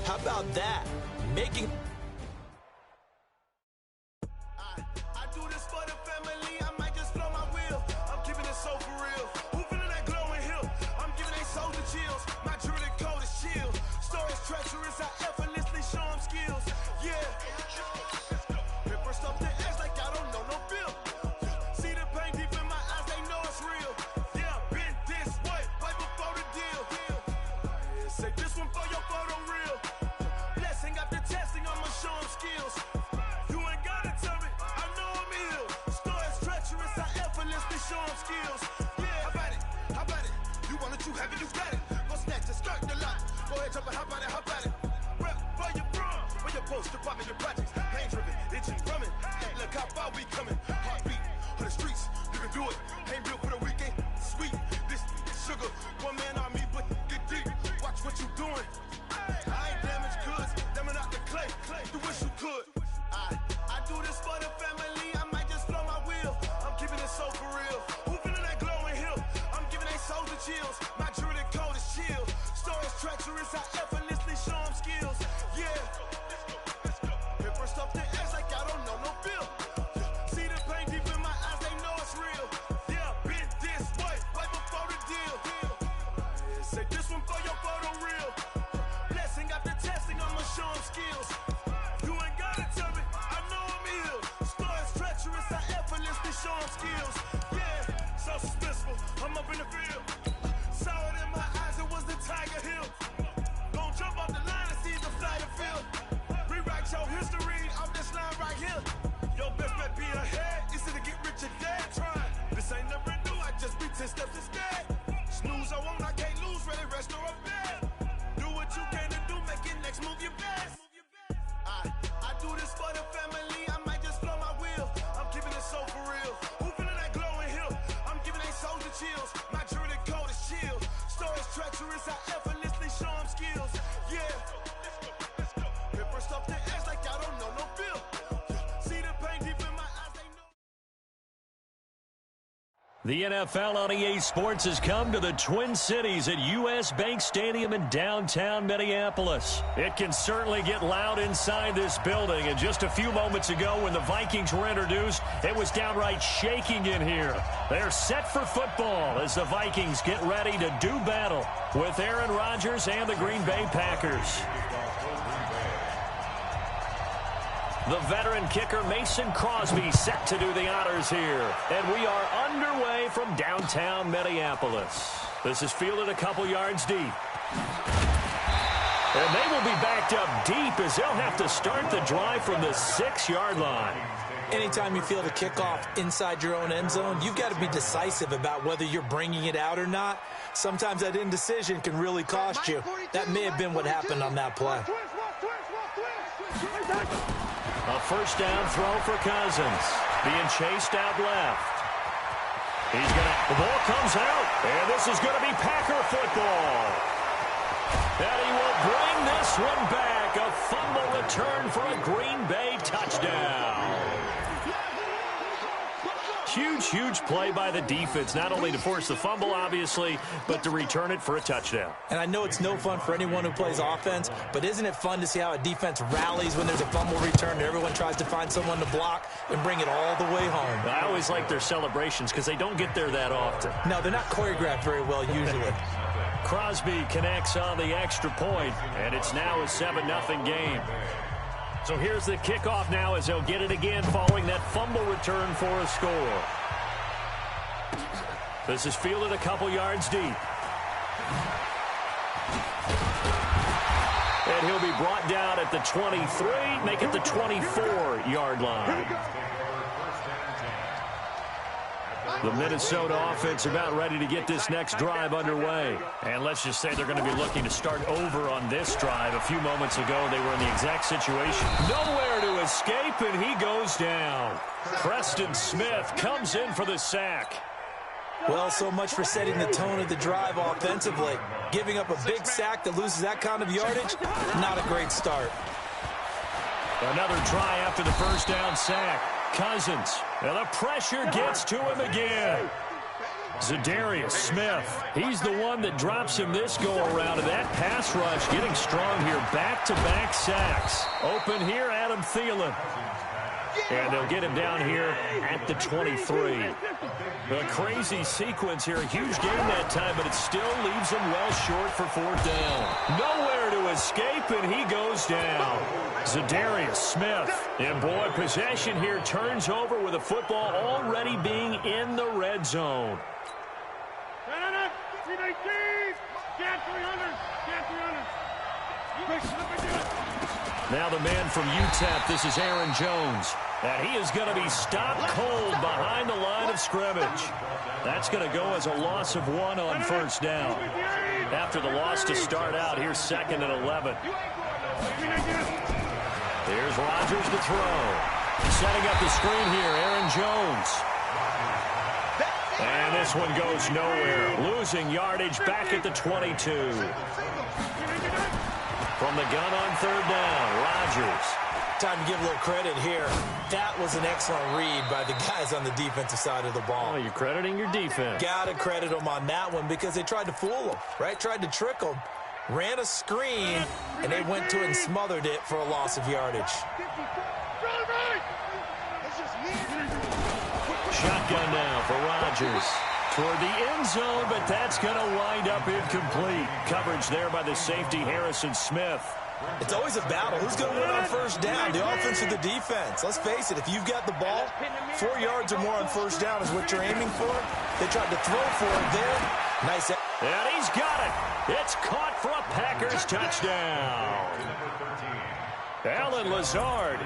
Speaker 2: how about that? Making...
Speaker 7: Snooze, I won't, I can't lose, ready, rest or a bed. Do what you can to do, make it next move your best.
Speaker 1: The NFL on EA Sports has come to the Twin Cities at US Bank Stadium in downtown Minneapolis. It can certainly get loud inside this building, and just a few moments ago when the Vikings were introduced, it was downright shaking in here. They're set for football as the Vikings get ready to do battle with Aaron Rodgers and the Green Bay Packers. The veteran kicker Mason Crosby set to do the honors here. And we are underway from downtown Minneapolis. This is fielded a couple yards deep. And they will be backed up deep as they'll have to start the drive from the 6-yard line.
Speaker 2: Anytime you field a kickoff inside your own end zone, you've got to be decisive about whether you're bringing it out or not. Sometimes that indecision can really cost you. That may have been what happened on that play.
Speaker 1: A first down throw for Cousins. Being chased out left. The ball comes out, and this is going to be Packer football. And he will bring this one back. A fumble return for a Green Bay touchdown. Huge play by the defense, not only to force the fumble, obviously, but to return it for a touchdown.
Speaker 2: And I know it's no fun for anyone who plays offense, but isn't it fun to see how a defense rallies when there's a fumble return and everyone tries to find someone to block and bring it all the way home?
Speaker 1: I always like their celebrations because they don't get there that often.
Speaker 2: No, they're not choreographed very well usually.
Speaker 1: Crosby connects on the extra point, and it's now a 7-0 game. So here's the kickoff now as they'll get it again following that fumble return for a score. This is fielded a couple yards deep. And he'll be brought down at the 23, make it the 24-yard line. The Minnesota offense about ready to get this next drive underway. And let's just say they're going to be looking to start over on this drive. A few moments ago, they were in the exact situation. Nowhere to escape, and he goes down. Preston Smith comes in for the sack.
Speaker 2: Well, so much for setting the tone of the drive offensively. Giving up a big sack that loses that kind of yardage, not a great start.
Speaker 1: Another try after the first down sack. Cousins, and the pressure gets to him again. Zadarius Smith, he's the one that drops him this go-around, and that pass rush getting strong here. Back-to-back sacks. Open here, Adam Thielen. And they'll get him down here at the 23. A crazy sequence here. A huge game that time, but it still leaves them well short for fourth down. Nowhere to escape, and he goes down. Zadarius Smith. And, boy, possession here turns over with the football already being in the red zone. Now the man from UTEP, this is Aaron Jones. And he is going to be stopped cold behind the line of scrimmage. That's going to go as a loss of 1 on first down. After the loss to start out, here's 2nd and 11. Here's Rodgers to throw. Setting up the screen here, Aaron Jones. And this one goes nowhere. Losing yardage back at the 22. From the gun on third down, Rodgers.
Speaker 2: Time to give a little credit here. That was an excellent read by the guys on the defensive side of the ball.
Speaker 1: Oh, you're crediting your defense.
Speaker 2: Got to credit them on that one because they tried to fool them, right? Tried to trick them. Ran a screen, and they went to it and smothered it for a loss of yardage.
Speaker 1: Shotgun now for Rodgers. Toward the end zone, but that's going to wind up incomplete. Coverage there by the safety, Harrison Smith.
Speaker 2: It's always a battle. Who's going to win on first down, the offense or the defense? Let's face it, if you've got the ball, 4 yards or more on first down is what you're aiming for. They tried to throw for it there. Nice.
Speaker 1: And he's got it. It's caught for a Packers touchdown. Alan Lazard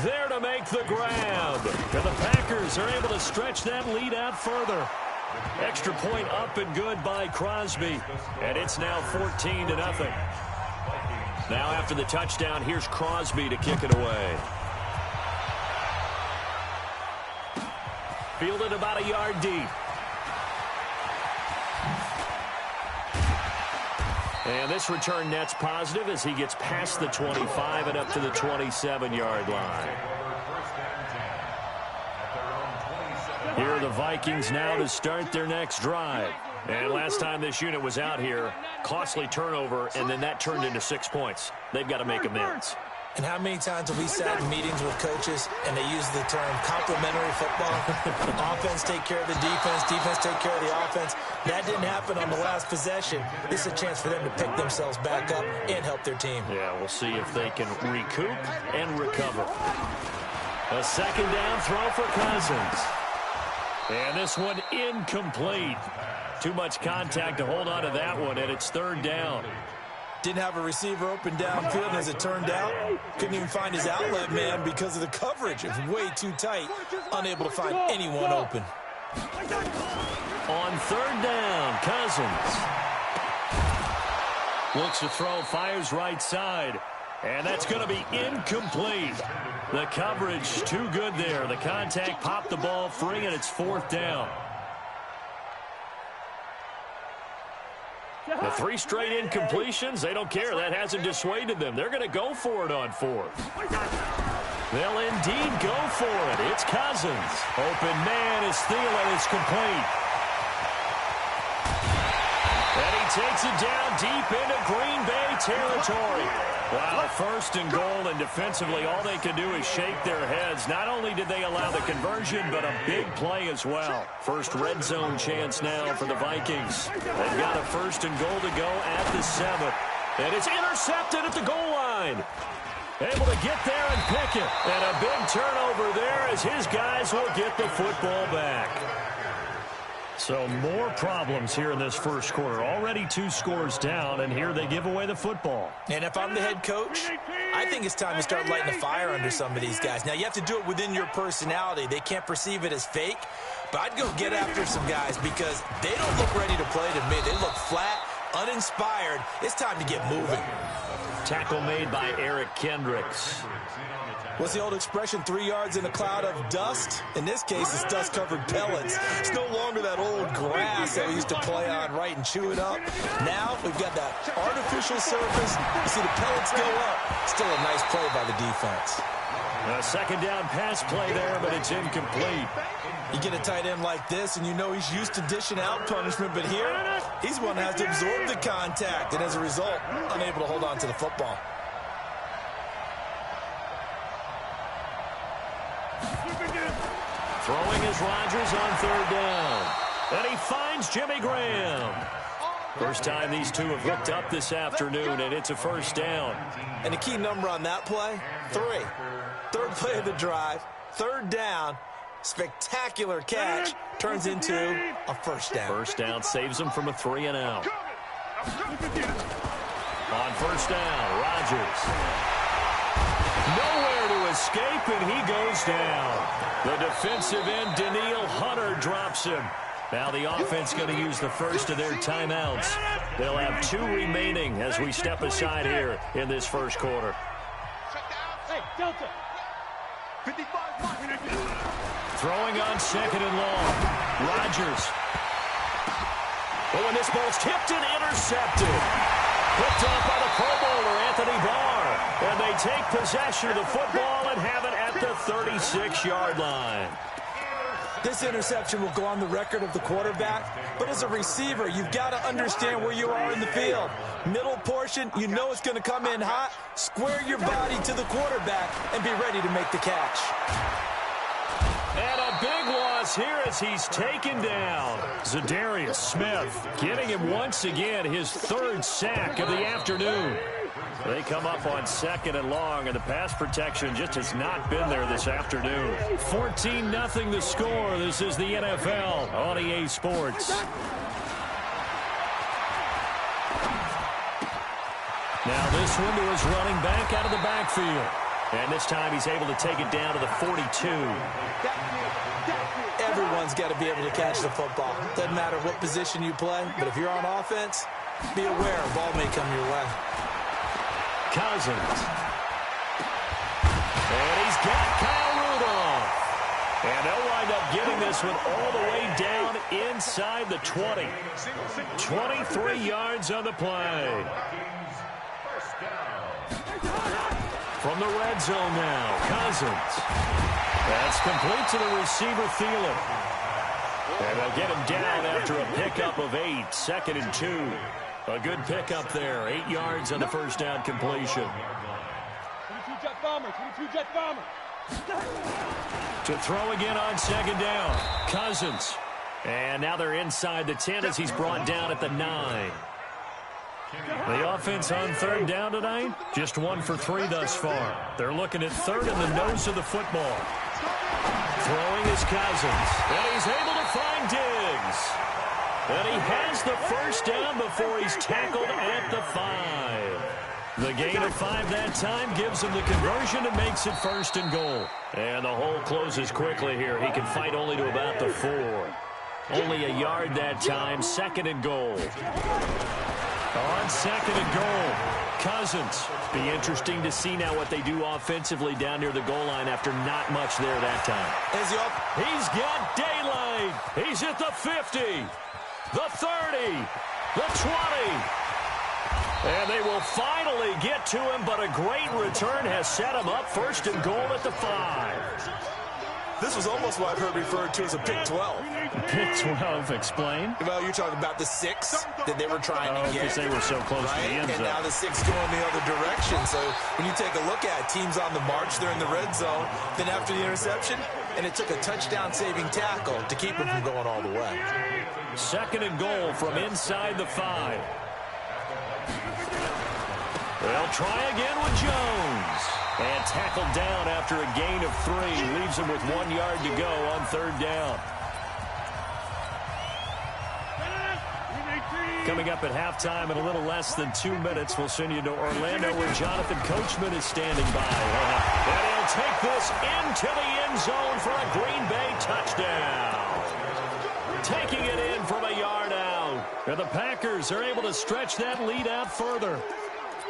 Speaker 1: there to make the grab. And the Packers are able to stretch that lead out further. Extra point up and good by Crosby. And it's now 14-0. Now after the touchdown, here's Crosby to kick it away. Fielded about a yard deep. And this return net's positive as he gets past the 25 and up to the 27-yard line. Here are the Vikings now to start their next drive. And last time this unit was out here, costly turnover, and then that turned into 6 points. They've got to make amends.
Speaker 2: And how many times have we sat in meetings with coaches and they use the term complementary football? Offense take care of the defense, defense take care of the offense. That didn't happen on the last possession. This is a chance for them to pick themselves back up and help their team.
Speaker 1: Yeah, we'll see if they can recoup and recover. A second down throw for Cousins. And this one incomplete. Too much contact to hold on to that one, and it's third down.
Speaker 2: Didn't have a receiver open downfield, and as it turned out, couldn't even find his outlet man because of the coverage. It was way too tight, unable to find anyone open.
Speaker 1: On third down, Cousins. Looks to throw, fires right side, and that's going to be incomplete. The coverage too good there. The contact popped the ball free, and it's fourth down. The 3 straight incompletions, they don't care. That hasn't dissuaded them. They're going to go for it on fourth. They'll indeed go for it. It's Cousins. Open man is Thielen. It's complete. And he takes it down deep into Green Bay territory. Wow, first and goal, and defensively all they can do is shake their heads. Not only did they allow the conversion, but a big play as well. First red zone chance now for the Vikings. They've got a first and goal to go at the 7th. And it's intercepted at the goal line. Able to get there and pick it. And a big turnover there as his guys will get the football back. So more problems here in this first quarter. Already 2 scores down, and here they give away the football.
Speaker 2: And if I'm the head coach, I think it's time to start lighting a fire under some of these guys. Now, you have to do it within your personality. They can't perceive it as fake, but I'd go get after some guys because they don't look ready to play to me. They look flat, uninspired. It's time to get moving.
Speaker 1: Tackle made by Eric Kendricks.
Speaker 2: What's the old expression, 3 yards in a cloud of dust? In this case, it's dust-covered pellets. It's no longer that old grass that we used to play on, right, and chew it up. Now, we've got that artificial surface. You see the pellets go up. Still a nice play by the defense.
Speaker 1: A second down pass play there, but it's incomplete.
Speaker 2: You get a tight end like this, and you know he's used to dishing out punishment, but here, he's one that has to absorb the contact, and as a result, unable to hold on to the football.
Speaker 1: Throwing is Rodgers on third down. And he finds Jimmy Graham. First time these two have hooked up this afternoon, and it's a first down.
Speaker 2: And the key number on that play, 3. Third play of the drive, third down, spectacular catch, turns into a first down.
Speaker 1: First down saves him from a 3 and out. On first down, Rodgers. Nowhere to escape, and he goes down. The defensive end, Daniil Hunter, drops him. Now the offense going to use the first of their timeouts. They'll have 2 remaining as we step aside here in this first quarter.
Speaker 6: Hey, Delta. 55.
Speaker 1: Throwing on second and long. Rodgers. Oh, and this ball's tipped and intercepted. Picked off by the Pro Bowler, Anthony Barr. And they take possession of the football and have it at the 36-yard line.
Speaker 2: This interception will go on the record of the quarterback, but as a receiver, you've got to understand where you are in the field. Middle portion, you know it's going to come in hot. Square your body to the quarterback and be ready to make the catch.
Speaker 1: And a big loss here as he's taken down. Zadarius Smith getting him once again his 3rd sack of the afternoon. They come up on second and long, and the pass protection just has not been there this afternoon. 14-0 the score. This is the NFL on EA Sports. Now this one to his running back out of the backfield. And this time he's able to take it down to the 42.
Speaker 2: Everyone's got to be able to catch the football. Doesn't matter what position you play, but if you're on offense, be aware a ball may come your way.
Speaker 1: Cousins. And he's got Kyle Rudolph. And they'll wind up getting this one all the way down inside the 20. 23 yards on the play. From the red zone now, Cousins. That's complete to the receiver, Thielen. And they'll get him down after a pickup of 8, 2nd and 2. A good pickup there, 8 yards on the first down completion.
Speaker 6: 22 jet bomber, 22 jet bomber.
Speaker 1: To throw again on 2nd down, Cousins. And now they're inside the 10 as he's brought down at the 9. The offense on 3rd down tonight, just 1 for 3 thus far. They're looking at 3rd in the nose of the football. Throwing is Cousins, and he's able to find Diggs. And he has the first down before he's tackled at the 5. The gain of 5 that time gives him the conversion and makes it 1st and goal. And the hole closes quickly here. He can fight only to about the 4. Only a yard that time, 2nd and goal. On 2nd and goal, Cousins. Be interesting to see now what they do offensively down near the goal line after not much there that time. He's got daylight. He's at the 50, the 30, the 20. And they will finally get to him, but a great return has set him up 1st and goal at the 5.
Speaker 2: This was almost what I've heard referred to as a pick 12.
Speaker 1: Pick 12, explain.
Speaker 2: Well, you're talking about the 6 that they were trying to get.
Speaker 1: Because they were so close to the end zone.
Speaker 2: And now the 6 going the other direction. So when you take a look at teams on the march, they're in the red zone. Then after the interception, and it took a touchdown-saving tackle to keep them from going all the way.
Speaker 1: 2nd and goal from inside the 5. They'll try again with Jones. And tackled down after a gain of 3. Leaves him with 1 yard to go on 3rd down. Coming up at halftime in a little less than 2 minutes, we'll send you to Orlando where Jonathan Coachman is standing by. And he'll take this into the end zone for a Green Bay touchdown. Taking it in from a yard out. And the Packers are able to stretch that lead out further.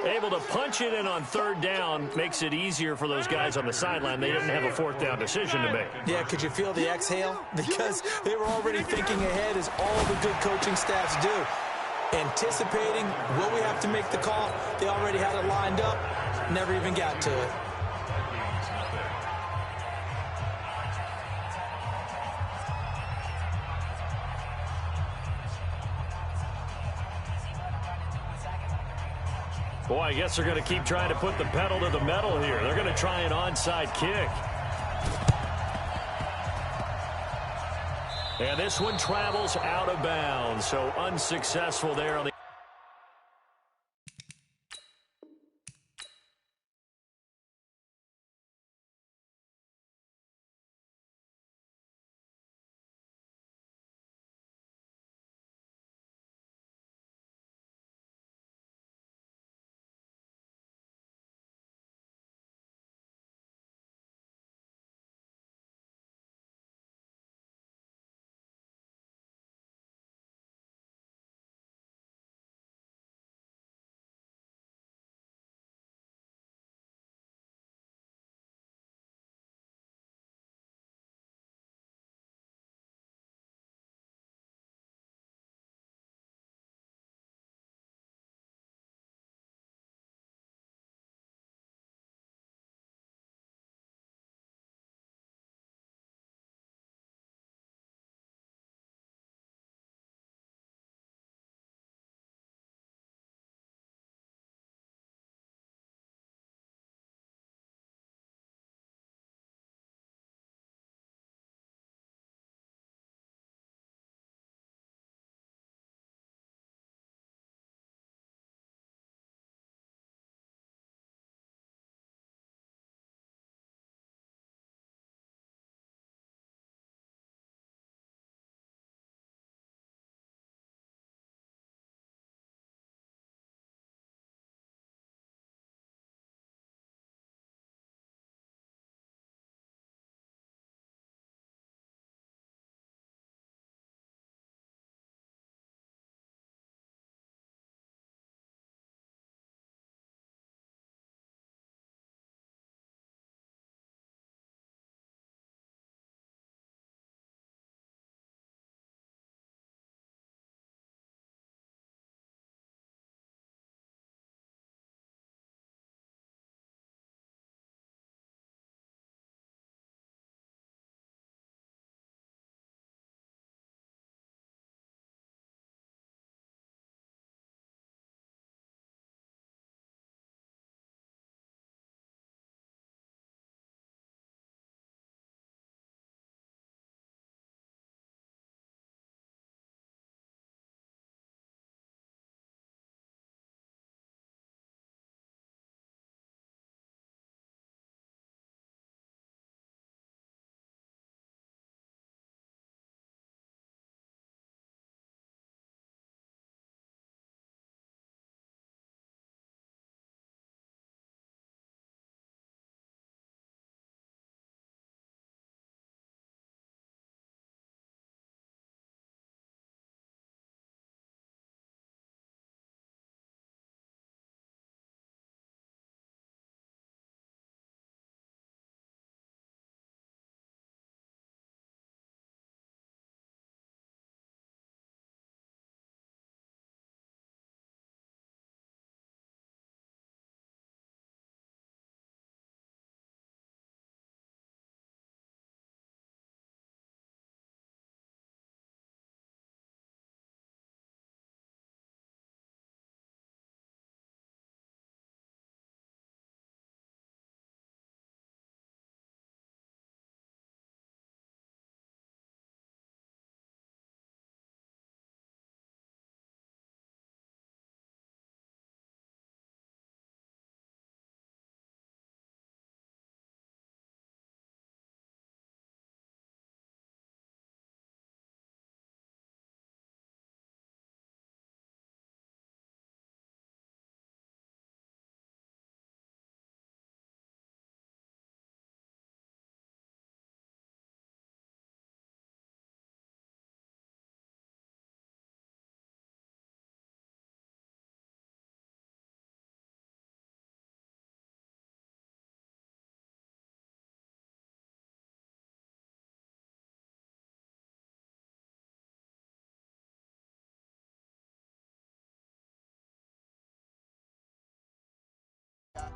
Speaker 1: Able to punch it in on 3rd down makes it easier for those guys on the sideline. They didn't have a 4th down decision to make.
Speaker 2: Yeah, could you feel the exhale? Because they were already thinking ahead, as all the good coaching staffs do. Anticipating, will we have to make the call? They already had it lined up, never even got to it.
Speaker 1: Boy, I guess they're going to keep trying to put the pedal to the metal here. They're going to try an onside kick. And this one travels out of bounds, so unsuccessful there on the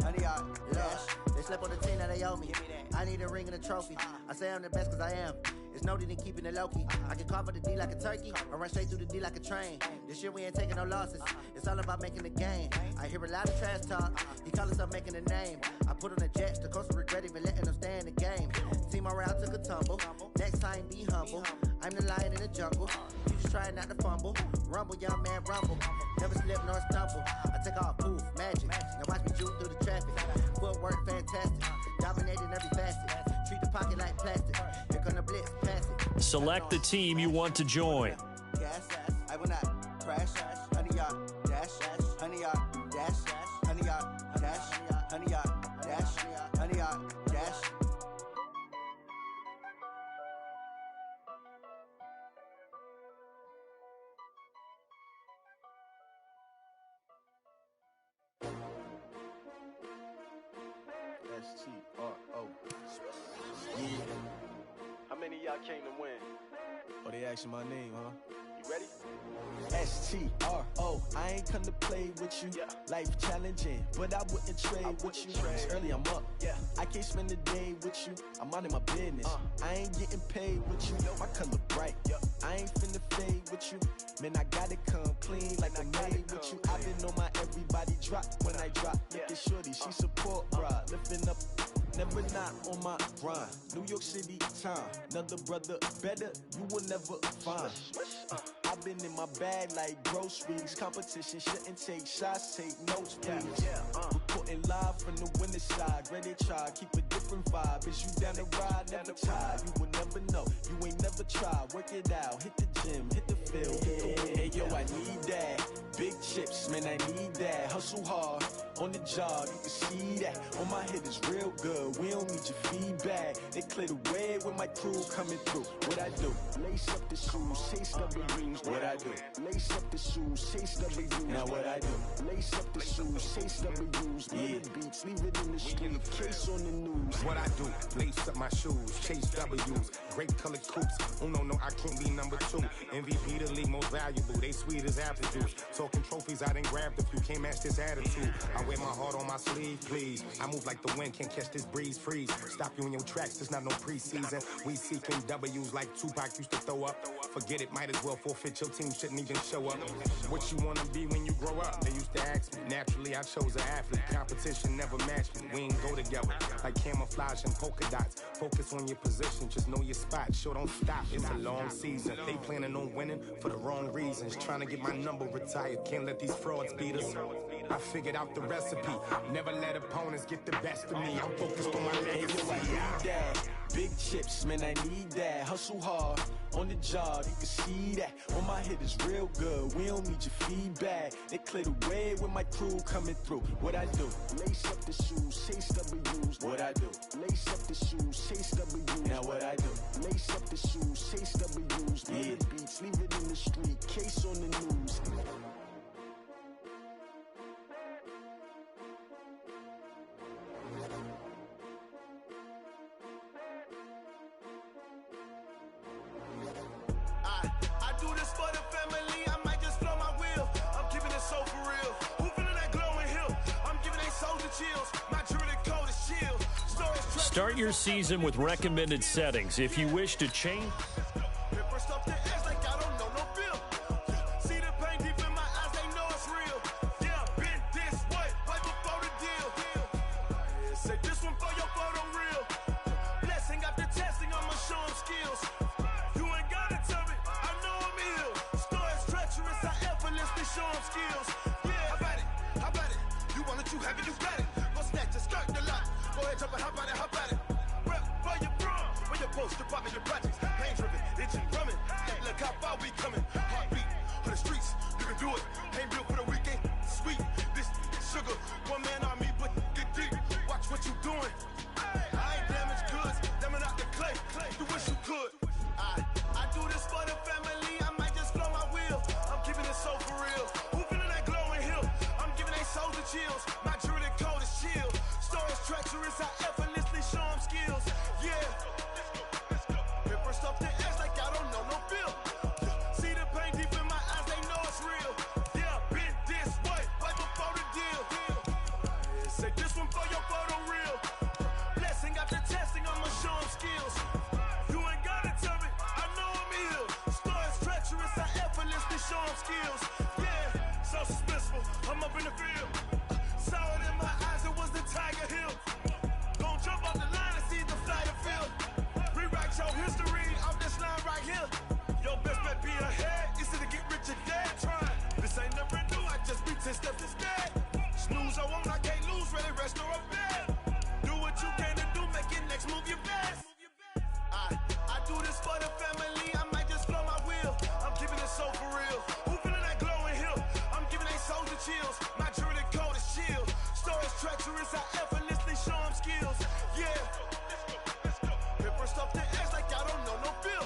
Speaker 7: 100-yard dash. They slept on the team, now they owe me. I need a ring and a trophy. I say I'm the best cause I am. It's no need in keeping it low-key. I can carve up the D like a turkey, or run straight through the D like a train. This year we ain't taking no losses. It's all about making the game. I hear a lot of trash talk. He call himself making a name. I put on the Jets, the coach will regret even letting them stay in the game. Team morale took a tumble. Next time be humble. I'm the lion in the jungle. You just trying not to fumble. Rumble, young man, rumble. Never slip nor stumble. I take off, poof, magic. Now watch me juke through the traffic. Footwork fantastic. Dominating every facet. Treat the pocket like plastic. Here come the blitz, pass it.
Speaker 1: Select the team you want to join.
Speaker 7: Gas, I will not crash. 100-yard dash. 100-yard dash. 100-yard dash. 100-yard dash. 100-yard dash.
Speaker 4: S-T-R-O. Yeah.
Speaker 6: How many of y'all came to win?
Speaker 4: Oh, they asking my name, huh?
Speaker 6: You ready?
Speaker 4: S-T-R-O. I ain't come to play with you.
Speaker 6: Yeah.
Speaker 4: Life challenging, but I wouldn't trade with you. It's early, I'm up.
Speaker 6: Yeah.
Speaker 4: I can't spend the day with you. I'm minding my business. I ain't getting paid with you. My color bright. I ain't finna fade with you. Man, I gotta come clean like I made with you. I've been on my everybody drop when I drop. Look at shorty, she support, bruh. Lifting up. Never not on my grind. New York City time. Another brother better, you will never find. I've been in my bag like groceries. Competition shouldn't take shots, take notes, please. Reporting live from the winning side. Ready to try, keep a different vibe. Is you down the ride, never tired. You will never know, you ain't never tried. Work it out, hit the gym, hit the field. Hey yo, I need that. Big chips, man, I need that. Hustle hard, on the job, you can see that. On my head is real good, we don't need your feedback. They clear the way with my crew coming through. What I do? Lace up the shoes, chase W's. What I do? Lace up the shoes, chase W's. Now what I do? Lace up the shoes, chase W's. Yeah. Beats, leave it in the street, case on the news.
Speaker 5: What I do, lace up my shoes, chase W's, great colored coops. Oh no, I can't be number 2. MVP the league most valuable, they sweet as apple juice. Talking trophies, I didn't grab the few, can't match this attitude. I wear my heart on my sleeve, please. I move like the wind, can't catch this breeze, freeze. Stop you in your tracks, there's not no preseason. We seeking W's like Tupac used to throw up. Forget it, might as well forfeit, your team shouldn't even show up. What you wanna be when you grow up? They used to ask me. Naturally, I chose an athlete. Competition never matched me. We ain't go together like camouflage and polka dots. Focus on your position, just know your spot. Sure, don't stop, it's a long season. They planning on winning for the wrong reasons. Trying to get my number retired, can't let these frauds beat us. I figured out the recipe. Never let opponents get the best of me. I'm focused on my legacy.
Speaker 4: I need that. Big chips, man, I need that. Hustle hard, on the job, you can see that. On my head is real good, we don't need your feedback. They clear the way with my crew coming through. What I do? Lace up the shoes, chase W's. What I do? Lace up the shoes, chase W's. Now what I do? Lace up the shoes, chase W's. Yeah. Beats, leave it in the street, case on the news.
Speaker 8: I do this for the family, I might just blow my wheel. I'm keeping it so for real. Who feeling that glowing hill? I'm giving they soldier chills. My jewelry code is chill.
Speaker 1: Start your season with recommended settings. If you wish to change,
Speaker 8: Yeah, show 'em skills. Yeah, so suspenseful. I'm up in the field. Saw it in my eyes, it was the Tiger Hill. Gon' jump off the line and see the flyer field. Rewrite your history off this line right here. Your best bet be ahead, easy to get rich or dead trying. This ain't never new, I just be 10 steps instead. Snooze, I won't, I can't lose, ready, rest or a bed. Do what you can to do, make your next move your best. I do this for the family, I might just blow my wheel. I'm keeping it so for real. Who feeling that glowing hill? I'm giving they souls the chills. My jewelry code is chill. Stories treacherous, I effortlessly show 'em skills. Yeah. Paper stuff the edge like I don't know no feel.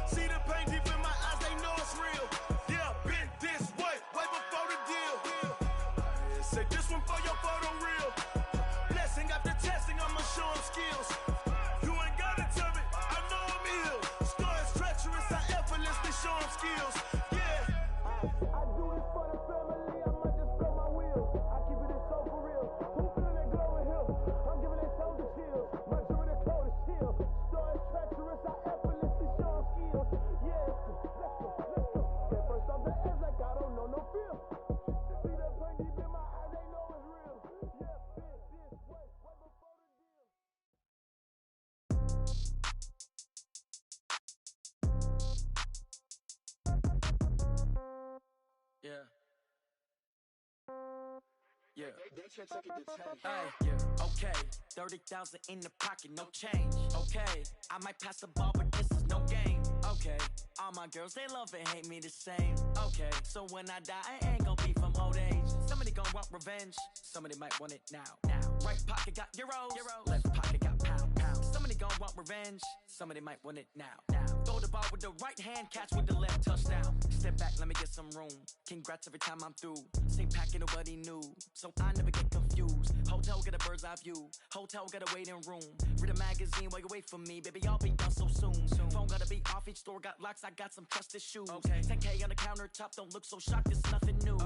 Speaker 8: See the pain deep in my eyes, they know it's real. Yeah, been this way before the deal. Say this one for your photo reel. Blessing after testing, I'ma show 'em skills. You ain't gotta tell me, I know I'm ill. Stories treacherous, I effortlessly show 'em skills. Yeah. I do this for the family, I might just blow my wheel. I keep it so for real. Who feeling that glowing hill? I'm giving they souls the chills. My jewelry code is chill. Stories treacherous, I effortlessly show 'em skills. Yeah, let's go. Get first off the edge like I don't know no feel. See the pain deep in my eyes, they know it's real. Yeah, been this way before the deal.
Speaker 9: Yeah. Yeah. Hey, yeah. Okay. 30,000 in the pocket, no change. Okay. I might pass the ball, but this is no game. Okay. All my girls, they love and hate me the same. Okay. So when I die, I ain't gonna be from old age. Somebody gonna want revenge. Somebody might want it now. Right pocket got euros. Left pocket got pounds. Somebody gonna want revenge. Somebody might want it now. Throw the ball with the right hand, catch with the left, touchdown. Step back, let me get some room. Congrats every time I'm through. Same packet, nobody knew. So I never get confused. Hotel get a bird's eye view. Hotel get a waiting room. Read a magazine while you wait for me. Baby, I'll be done so soon. Phone gotta be off, each store got locks. I got some trusted shoes. 10K on the countertop, don't look so shocked, it's nothing new.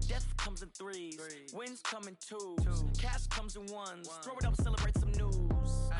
Speaker 9: Death comes in threes. Wins come in twos. Cash comes in ones. Throw it up, celebrate some news.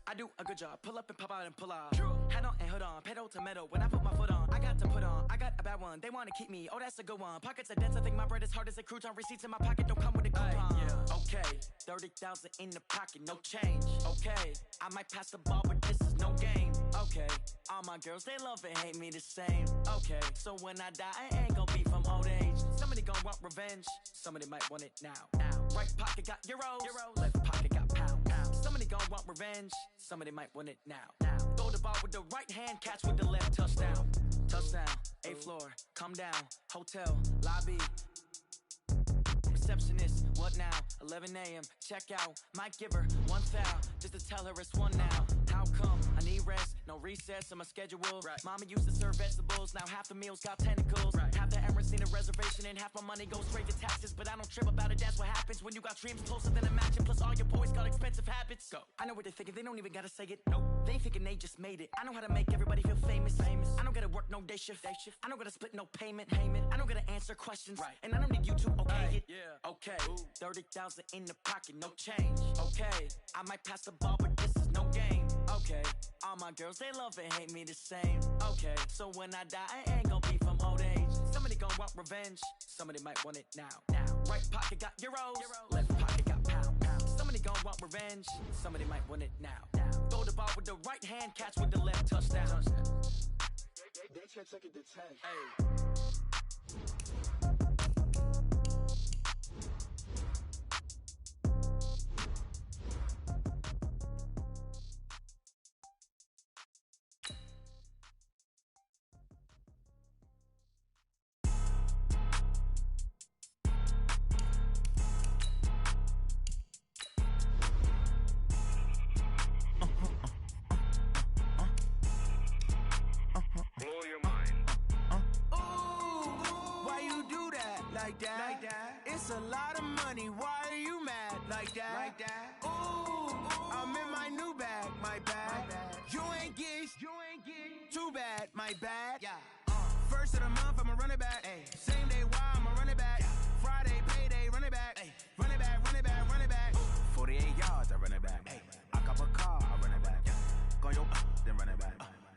Speaker 9: I do a good job, pull up and pop out and pull out. Hat on and hood on, pedal to metal. When I put my foot on, I got to put on. I got a bad one, they wanna keep me. Oh, that's a good one. Pockets are dense, I think my bread is hard as a crouton. Receipts in my pocket don't come with a coupon. Okay, 30,000 in the pocket, no change. Okay, I might pass the ball, but this is no game. Okay, all my girls, they love and hate me the same. Okay, so when I die, I ain't gonna be from old age. Somebody gonna want revenge. Somebody might want it now. Right pocket got euros. Left pocket got pounds. Somebody gonna want revenge. Somebody might want it now. Throw the ball with the right hand, catch with the left, touchdown. Touchdown, 8th floor, come down, hotel, lobby. Receptionist, what now? 11 a.m., check out. Might give her one foul, just to tell her it's one now. How come? I need rest, no recess in my schedule. Mama used to serve vegetables, now half the meals got tentacles. Half the Emirates need a reservation and half my money goes straight to taxes. But I don't trip about it, that's what happens when you got dreams closer than a matching. Plus all your boys got expensive habits. Go. I know what they're thinking, they don't even gotta say it. Nope. They ain't thinking they just made it. I know how to make everybody feel famous. I don't gotta work no day shift. I don't gotta split no payment. I don't gotta answer questions. And I don't need you to okay it. Okay, 30,000 in the pocket, no change. Okay, I might pass the ball, but this is no game. Okay, all my girls, they love and hate me the same. Okay, so when I die, I ain't gonna be from old age. Somebody gonna want revenge. Somebody might want it now. Right pocket got euros. Left pocket got pounds. Somebody gonna want revenge. Somebody might want it now. Throw the ball with the right hand, catch with the left, touchdown.
Speaker 6: They can't take it to 10.
Speaker 8: It's a lot of money, why are you mad like that? Ooh, I'm in my new bag, my bad. You ain't get too bad, my bad. First of the month, I'ma run it back. Same day, why I'ma run it back. Friday, payday, run it back. Run it back, run it back, run it back. 48 yards, I run it back. I cop a car, I run it back. Go your then run it back.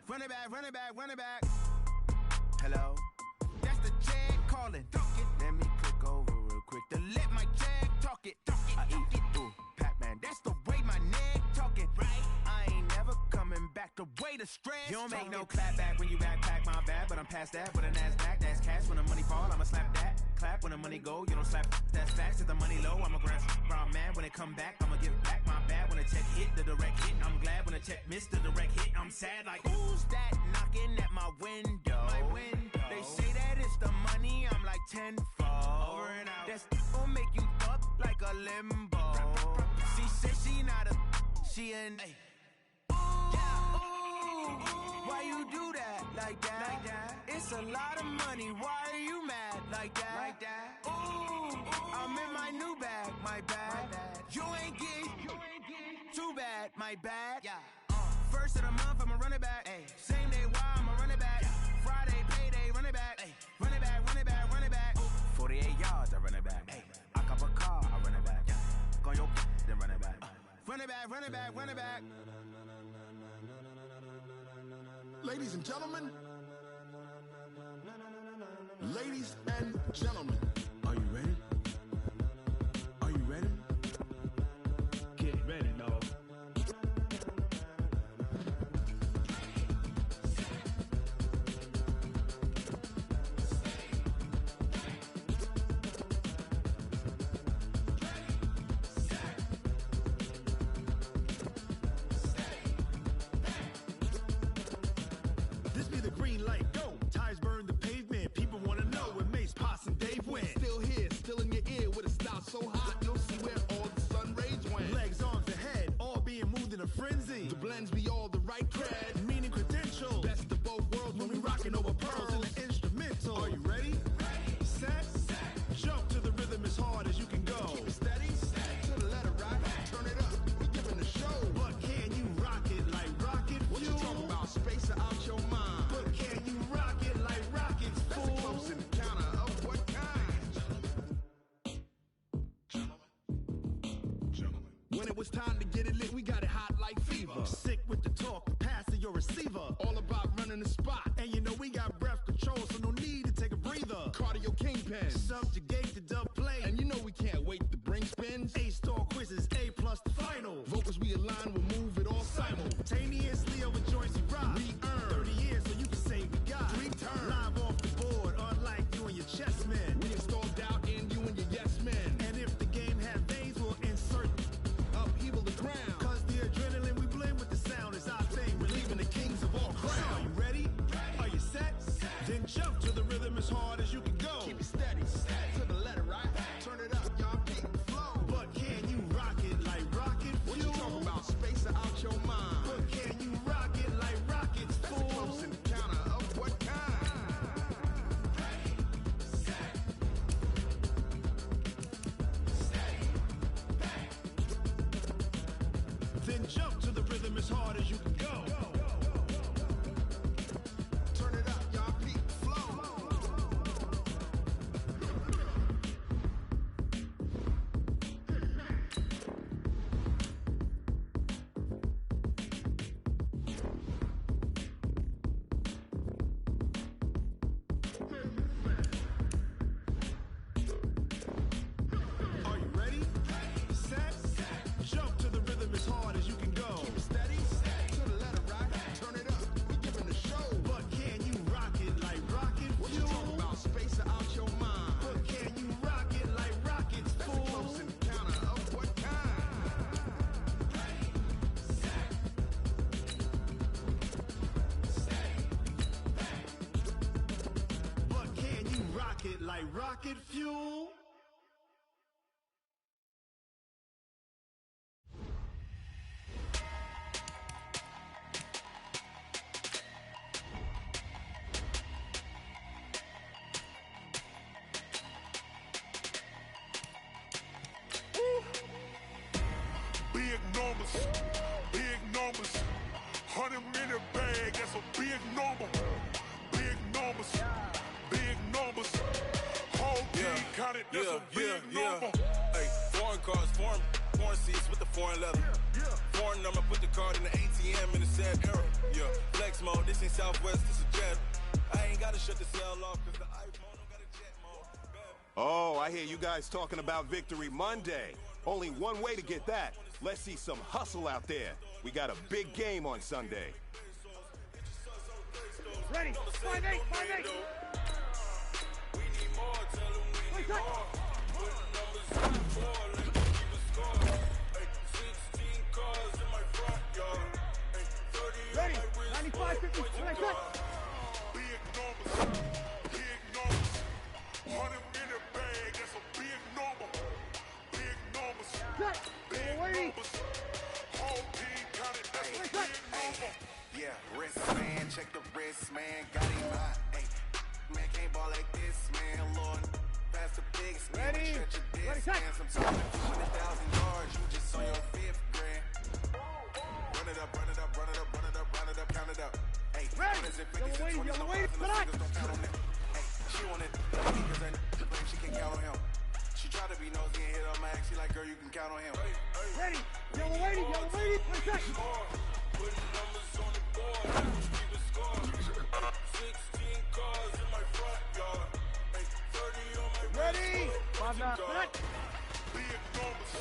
Speaker 8: Run it back, run it back, run it back. Hello? That's the
Speaker 10: ballin'. Let me click over real quick to let my jag talk it. I eat it, ooh, Pac-Man, that's the way my neck talking. Right? I ain't never coming back the way the stress. You don't make no clap back when you backpack, my bad, but I'm past that. With a NASDAQ, that's cash. When the money fall, I'ma slap that. Clap when the money go, you don't slap. That's facts. If the money low, I'ma grab brown man. When it come back, I'ma give back. My bad when the check hit, the direct hit. I'm glad when the check missed the direct hit. I'm sad like, who's that knocking at my window? My window. They say that it's the money, I'm like tenfold. Over and out. That's gon' make you up like a limbo. She said she not a, she an. Why you do that like that? Like that? It's a lot of money. Why are you mad like that? Like that? Ooh, I'm in my new bag, my bad. You ain't getting too bad, my bad. Yeah. First of the month, I'ma run it back. Ay. Same day, why I'ma run it back. Yeah. Friday, payday, run it back. Ay. Run it back, run it back, run it back. 48 yards, I run it back. Ay. I cop a car, I run it back. Yeah. Go your then run it back. Run it back, run it back, run it back.
Speaker 11: Ladies and gentlemen, ladies and gentlemen, are you ready? Are you ready? Get ready, dog. This be the green light, go. Tires burn the pavement. People wanna know where Mace, Pops, and Dave went. Still here, still in your ear with a style so hot, you'll see where all the sun rays went. Legs, arms, and head, all being moved in a frenzy. The blends be all the right cred, meaning credentials. Best of both worlds when we rockin' over pearls in the instrumental. Are you ready? Ready. Set. Jump to the rhythm as hard as you can go. Keep it steady. To the letter right. Turn it up. We giving the show. But can you rock it like rocket fuel? What you talking about? Space or out your mind? But can you rock it like rockets, fool? That's a close encounter of what kind? Gentlemen. When it was time to get it lit, we got it hot like fever. Sick with the talk, passing your receiver. All about running the spot. And you know we got breath control, so no need to take a breather. Cardio kingpin. Subjugate the dub play. And you know we can't wait to bring spins. A-star quizzes, A+ the final. Vocals we align, we'll move it all simultaneously over joints we rock. We earn 30 years, so you can say we got 3 turns. Live off the board, unlike you and your chess men. We install doubt in you and your yes men. And if the game had veins, we'll insert upheaval the ground. Cause the adrenaline we blend with the sound is our thing. Relieving the kings of all crowns. So are you ready? Are you set? Then jump to the rhythm as hard as you can go. Keep it steady. To the letter right. Turn it up, y'all keep the flow. But can you rock it like rocket fuel? What you talking about? Space or out your mind? But can you rock it like rockets, fool? That's a close encounter of what kind? Then jump to the rhythm as hard as you can go. Turn it up, y'all peep the flow. Are you ready? Set. Jump to the rhythm as hard as you can go. Keep it steady. To the letter right. Turn it up. We giving the show. But can you rock it like rocket fuel? What you talking about? Space or out your mind? But can you rock it like rockets, fool? That's a close encounter of what kind? But can you rock it like rocket fuel?
Speaker 8: Big numbers, big numbers. 100-minute bag, that's a big number. Big numbers, big numbers. Whole team counted, that's a big number.
Speaker 12: Hey, foreign cars, foreign seats with the foreign leather. Foreign number, put the card in the ATM in the sad era. Yeah, flex mode, this ain't Southwest, this is jet. I ain't gotta shut the cell off, cause the iPhone don't got a jet mode.
Speaker 5: Oh, I hear you guys talking about Victory Monday. Only one way to get that. Let's see some hustle out there. We got a big game on Sunday.
Speaker 6: Ready? 5-8, 5-8. Wait, ready? 95, 50. Right, cut.
Speaker 8: Big numbers. Big numbers. 100-minute bag. That's a big number. Big numbers.
Speaker 6: Cut.
Speaker 8: Big numbers. Whole team counted. That's a big number.
Speaker 10: Yeah, wrist man, check the wrist man, got him hot. Hey, man can't ball like this, man. Lord, pass the big skin,
Speaker 6: ready?
Speaker 10: Stretch your
Speaker 6: Ready,
Speaker 10: distance. I'm talking 200,000 yards, you just on your 5th grand. Run it up, run it up, run it up, run it up, run it up, count it up. Hey,
Speaker 6: ready? Y'all waiting,
Speaker 10: Don't hey, she wanted because that she can count on him. She tried to be nosy and hit her max. She like, girl, you can count on him.
Speaker 6: Ready? Y'all waiting, 1 second.
Speaker 8: Putting numbers on the board, keep a score. 16 cars in my front yard. 30 on my
Speaker 6: ready? 5-9.
Speaker 8: Big numbers.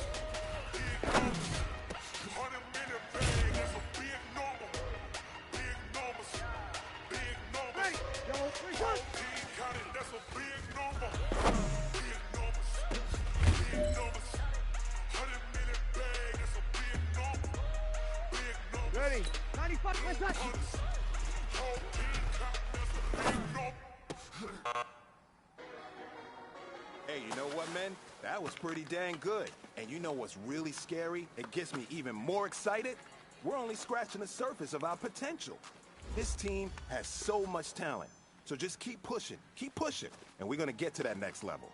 Speaker 8: Big numbers. 100-minute bag, that's a big number. Big numbers. Big numbers.
Speaker 6: Ready? Y'all
Speaker 8: Whole team counted, that's a big number. Big numbers. Big numbers. 100-minute bag, that's a big number. Big numbers.
Speaker 6: Ready? 95, 1 second.
Speaker 8: Whole team counted, that's a big number.
Speaker 5: Hey, you know what, man? That was pretty dang good. And you know what's really scary? It gets me even more excited. We're only scratching the surface of our potential. This team has so much talent. So just keep pushing, and we're gonna get to that next level.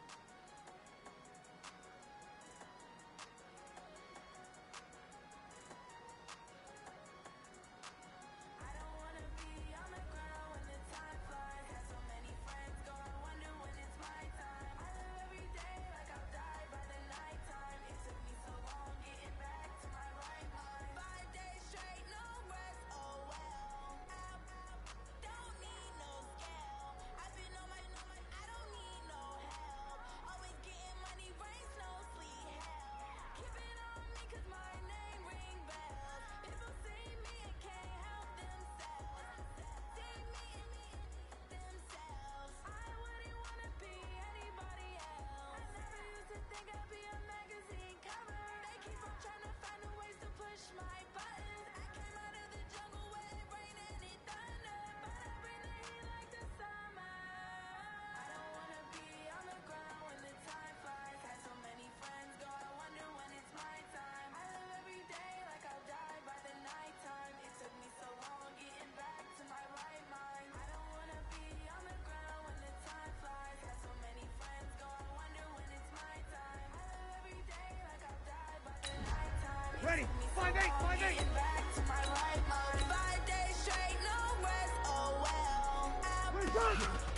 Speaker 6: Ready? 5-8, 5-8.
Speaker 13: Back to my right mind. 5 days straight, no rest. Oh well.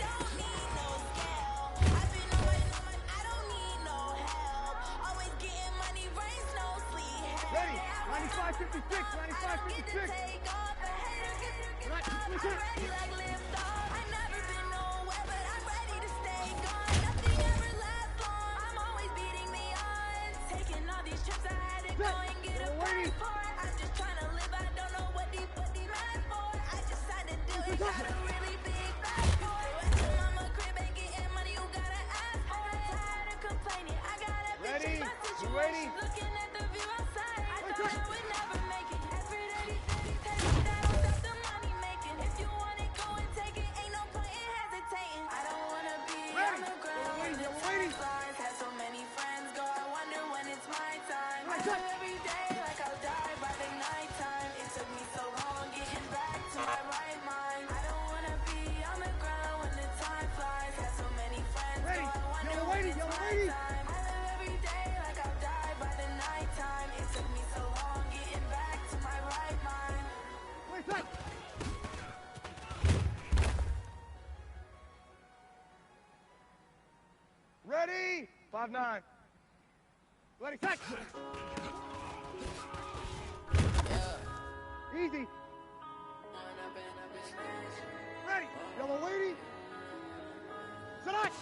Speaker 13: Don't need no scale. I've been on my, I don't need no help. Always getting money, rains, no sleep.
Speaker 6: Ready? 95, 56, 95, 56.
Speaker 13: I'm ready like lift off. I never been nowhere, but I'm ready to stay gone. Nothing ever lasts long. I'm always beating the odds. Taking all these trips, I had to go and get a passport. I'm just trying to live. I don't know what the mad for. I just had to do it. Got a really big passport. Went to mama crib and getting money. You gotta ask for it. Tired of complaining. I got everything. My situation. Looking at the view outside. I thought I would never make it. Every day, take it. I don't stop the money making. If you want it, go and take it. Ain't no point in hesitating. I don't wanna be on the ground when the time flies. Had so many friends go. I wonder when it's my time. I do every day like I'll die by the nighttime. It took me so long getting back to my right mind. I don't wanna be on the ground when the time flies. Had so many friends go. I wonder when it's my time. I live every day like I'll die by the nighttime. It took me so long getting back to my right mind.
Speaker 6: Wait, back. Ready? 5-9. Ready, set. Easy. Ready? Y'all waiting? Select.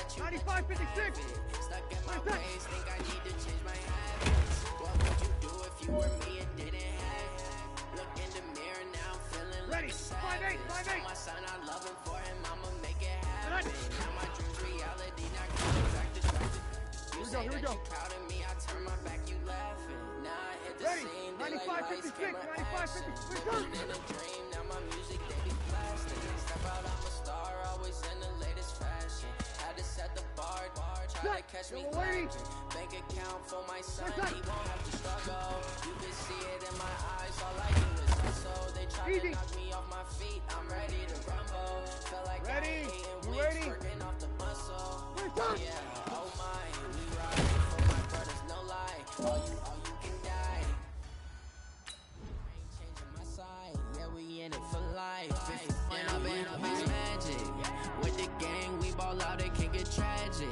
Speaker 9: let you
Speaker 6: 95-56.
Speaker 9: Stuck in my ways, think I need to change my habits. What would you do if you were me and didn't have it? Look in the mirror now, I'm feeling like a savage. Tell my son I love him, for him I'ma make it happen. Now my dreams reality, not going back to track. You say that you proud of me, I turn my back, you laughing. Now I hit the scene, they like lights, camera, action. Living in a dream, now my music, they be blasting. Step out, I'm a star, always in the latest fashion. Had to set the bar, try to catch me gliding. Bank account for my son, he won't have to struggle. You can see it in my eyes, all I do is hustle. They try to knock me off my feet, I'm ready to rumble. Feel like I'm eating wings, working off the muscle. Yeah, oh my, we ride for my brothers, no lie. All you can die. Ain't changing my side, yeah, we in it for life. And I've been magic. With the gang, we ball out, it can get tragic.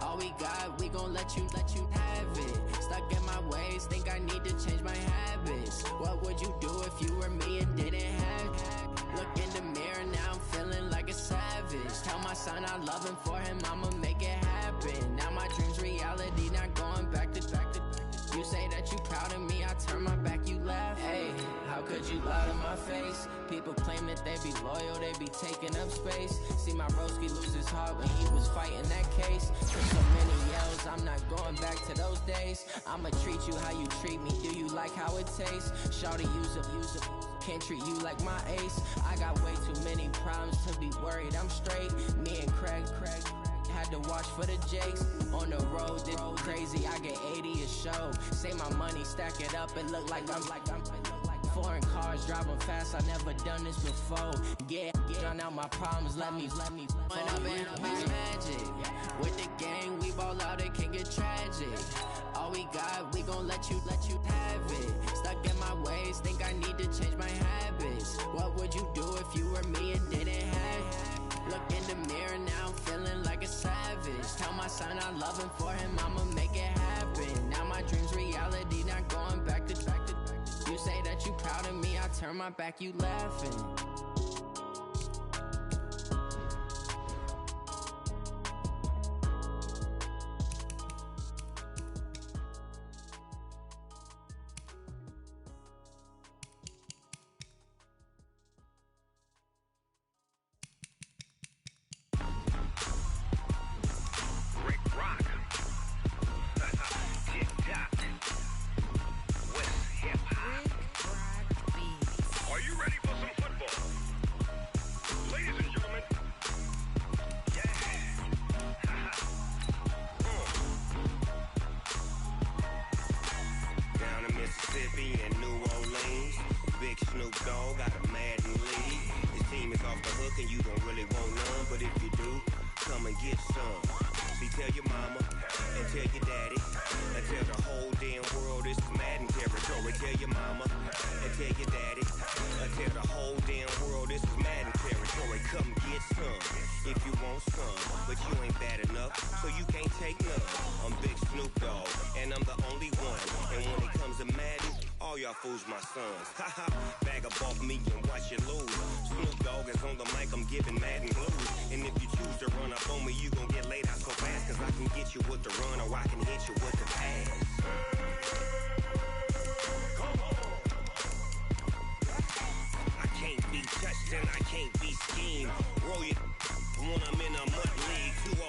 Speaker 9: All we got, we gon' let you have it. Stuck in my ways, think I need to change my habits. What would you do if you were me and didn't have it? Look in the mirror, now I'm feeling like a savage. Tell my son I love him, for him I'ma make it happen. Now my dreams reality, not going back to. You say that you proud of me, I turn my back, you laugh. Hey, how could you lie to my face? People claim that they be loyal, they be taking up space. See my broski lose his heart when he was fighting that case. Took so many yells, I'm not going back to those days. I'ma treat you how you treat me, do you like how it tastes? Shawty, use up, can't treat you like my ace. I got way too many problems to be worried, I'm straight. Me and Craig had to watch for the Jakes. On the road, this crazy, I get 80 a show. Say my money, stack it up, it look like I'm foreign cars, driving fast, I never done this before. Yeah, drown out my problems, let me When I'm in magic. With the gang, we ball out, it can get tragic. All we got, we gon' let you have it. Stuck in my ways, think I need to change my habits. What would you do if you were me and didn't have it? Look in the mirror, now I'm feeling like a savage. Tell my son I love him, for him I'ma make it happen. Now my dreams reality, not going back to. You say that you proud of me, I turn my back, you laughing.
Speaker 14: Fools my sons. Haha, bag up off me and watch you lose. Snoop Dogg is on the mic, I'm giving Madden blues. And if you choose to run up on me, you gon' get laid out so fast. Cause I can get you with the run or I can hit you with the pass. Come on. I can't be touched and I can't be schemed. Roll you when I'm in a mud league. 2-0,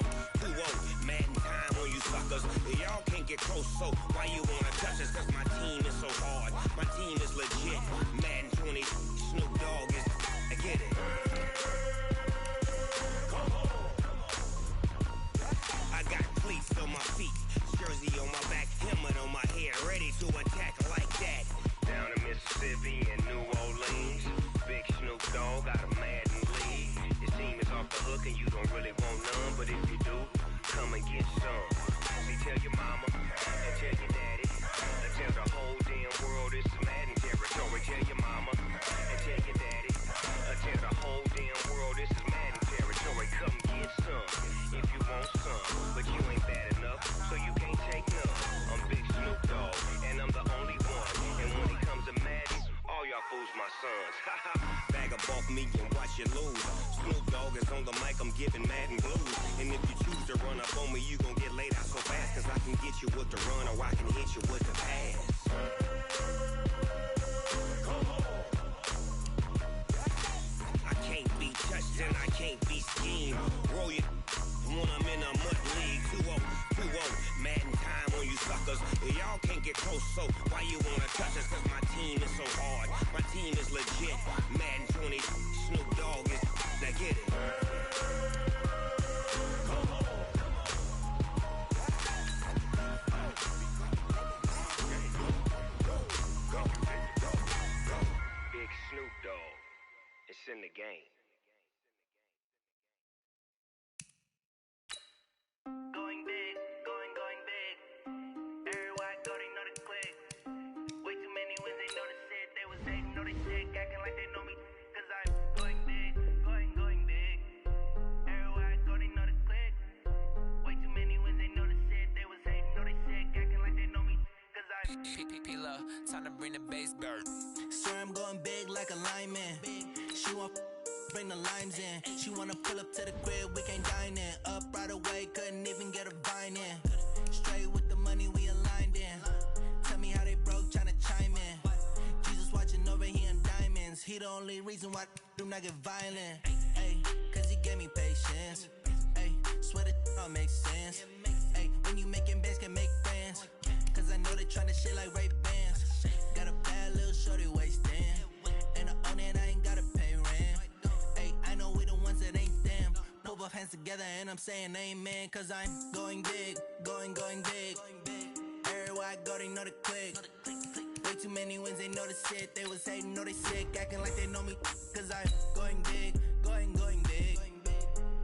Speaker 14: Madden time on you suckers. Y'all can't get close, so why you wanna touch us? Cause my team is so hard. My team is legit. Madden 20, Snoop Dogg is. I get it. Come on. I got cleats on my feet, jersey on my back, helmet on my head, ready to attack like that. Down in Mississippi and New Orleans, big Snoop Dogg got a Madden league. Your team is off the hook and you don't really want none, but if you do, come and get some. See, tell your mama and tell your daddy, and tell the whole damn world it's Madden territory. Tell your mama and tell your daddy, and tell the whole damn laid out so fast, cause I can get you with the run or I can hit you with the pass. I can't be touched and I can't be schemed. Roll you when I'm in a mud league. 2-0, 2-0, Madden time on you suckers. Y'all can't get close, so why you wanna touch us? Cause my team is so hard, my team is legit. Madden 20, Snoop Dogg is, now get it. Big Snoop Dogg, it's in the game.
Speaker 9: Going big, going big. Everywhere I go, they know the click. Way too many wins, they know the shit. They was hating, know they sick, acting like they know me. Cause I'm going big, going big. Everywhere I go, they know the click. Way too many wins, they know the shit. They was hating, know they sick, acting like they know me. Cause I'm
Speaker 15: P-P-P-Love, time to bring the bass bird.
Speaker 4: Swear I'm going big like a lineman. She want bring the limes in. She wanna pull up to the crib, we can't dine in. Up right away, couldn't even get a vine in. Straight with the money we aligned in. Tell me how they broke, tryna chime in. Jesus watching over here in diamonds. He the only reason why I do not get violent. Ay, cause he gave me patience. Ay, swear that all makes sense. Ay, when you making bands, can make friends. Cause I know they tryna shit like Ray-Bans. Got a bad little shorty wasting. And I own it, I ain't gotta pay rent. Ay, I know we the ones that ain't them. Pull both hands together and I'm saying amen. Cause I'm going big, going big. Everywhere I go, they know the click. Way too many wins, they know the shit. They was hating, know they sick, acting like they know me. Cause I'm going big, going big.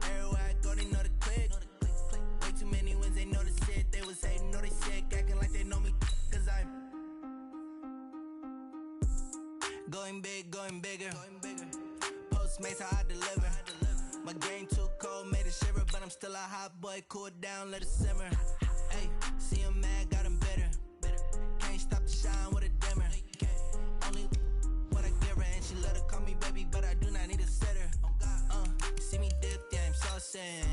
Speaker 4: Everywhere I go, they know the click. Way too many wins, they know the shit. They was hating, know they sick, acting like they know me. Cause I'm going big, going bigger. Postmates, how I deliver. My game too cold, made it shiver. But I'm still a hot boy, cool it down, let it simmer. Hey, see him mad, got him bitter. Can't stop the shine with a dimmer. Only what I give her, and she let her call me baby, but I do not need a sitter. See me dip, yeah, I'm saucing.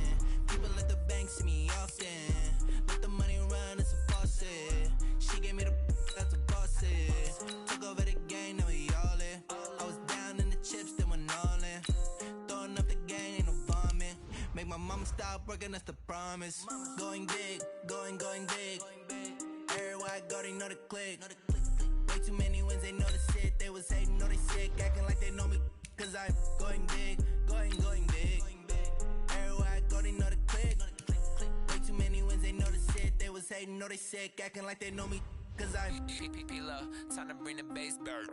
Speaker 4: People at the bank see me often. Let the money run, it's a faucet. She gave me the that's a faucet. Took over the game, now we all in. I was down in the chips, then went all in. Throwing up the game, ain't no vomit. Make my mama stop working, that's the promise. Going big, going big. Everywhere I go, they know the click. Way too many wins, they know the shit. They was hating, know they sick, acting like they know me. Cause I'm going big, going big. Everywhere I go, they know the click. Way too many wins, they know the shit. They was hating, know they sick, acting like they know me. Cause I'm
Speaker 15: P-P-P-Love, time to bring the bass bird.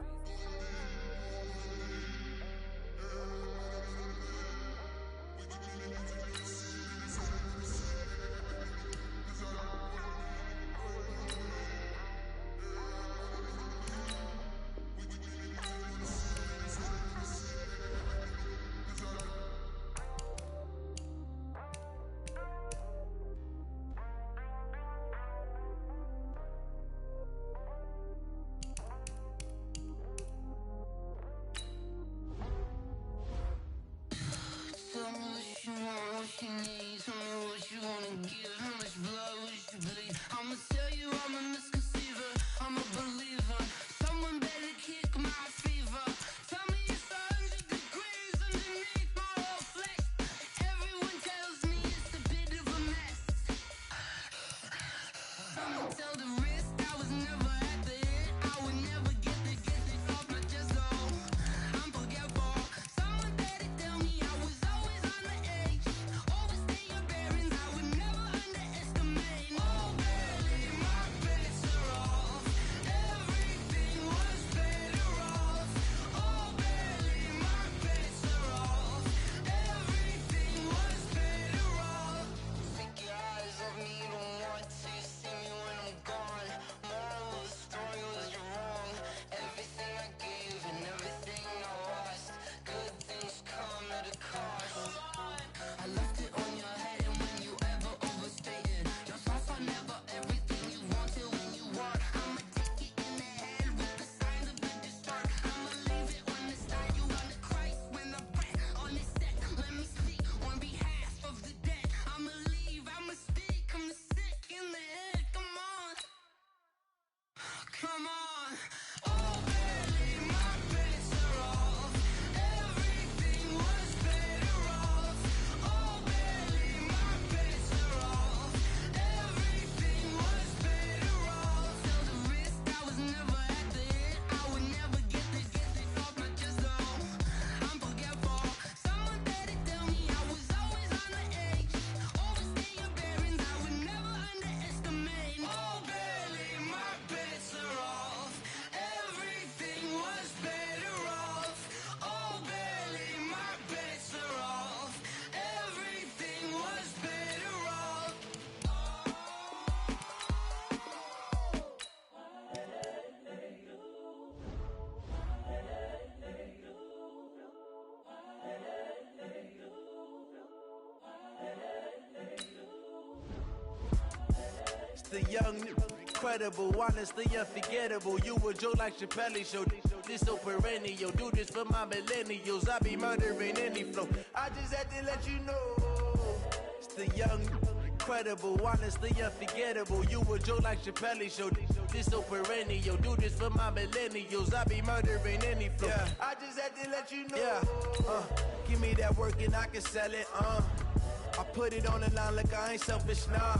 Speaker 16: The young, incredible, honestly unforgettable. You a joke like Chappelle Show. This so perennial. Do this for my millennials. I be murdering any flow. I just had to let you know. It's the young, incredible, honestly unforgettable. You a joke like Chappelle Show. This so perennial. Do this for my millennials. I be murdering any flow. Yeah. I just had to let you know. Yeah. Give me that work and I can sell it. I put it on the line like I ain't selfish, nah.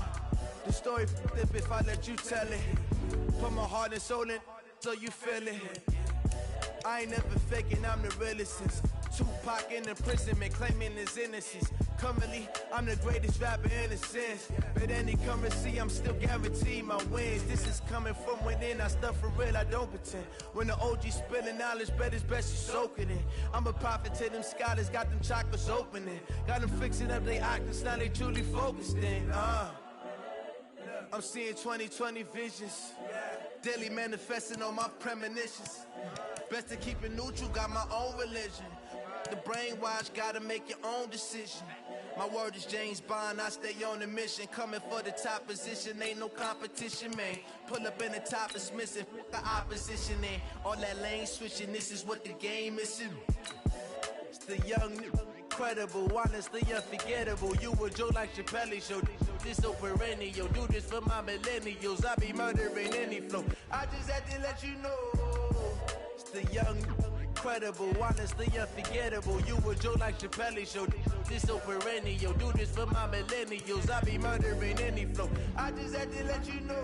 Speaker 16: The story flip if I let you tell it. Put my heart and soul in so you feel it. I ain't never faking, I'm the realest since Tupac in imprisonment, claiming his innocence. Currently, I'm the greatest rapper in a sense. But any currency, I'm still guaranteed my wins. This is coming from within, I stuff for real, I don't pretend. When the OG spilling knowledge, bet it's best you soak it in. I'm a prophet to them scholars, got them chakras opening. Got them fixing up they octaves, now they truly focused in. I'm seeing 2020 visions. Daily manifesting on my premonitions. Best to keep it neutral, got my own religion. The brainwash, gotta make your own decision. My word is James Bond, I stay on a mission. Coming for the top position, ain't no competition, man. Pull up in the top is missing, the opposition ain't. All that lane switching, this is what the game is. It's the young, incredible, honestly unforgettable. You a joke like Chappelle Show. This so perennial. Do this for my millennials. I be murdering any flow. I just had to let you know. It's the young, incredible, honestly unforgettable. You a joke like Chappelle Show. This so perennial. Do this for my millennials. I be murdering any flow. I just had to let you know.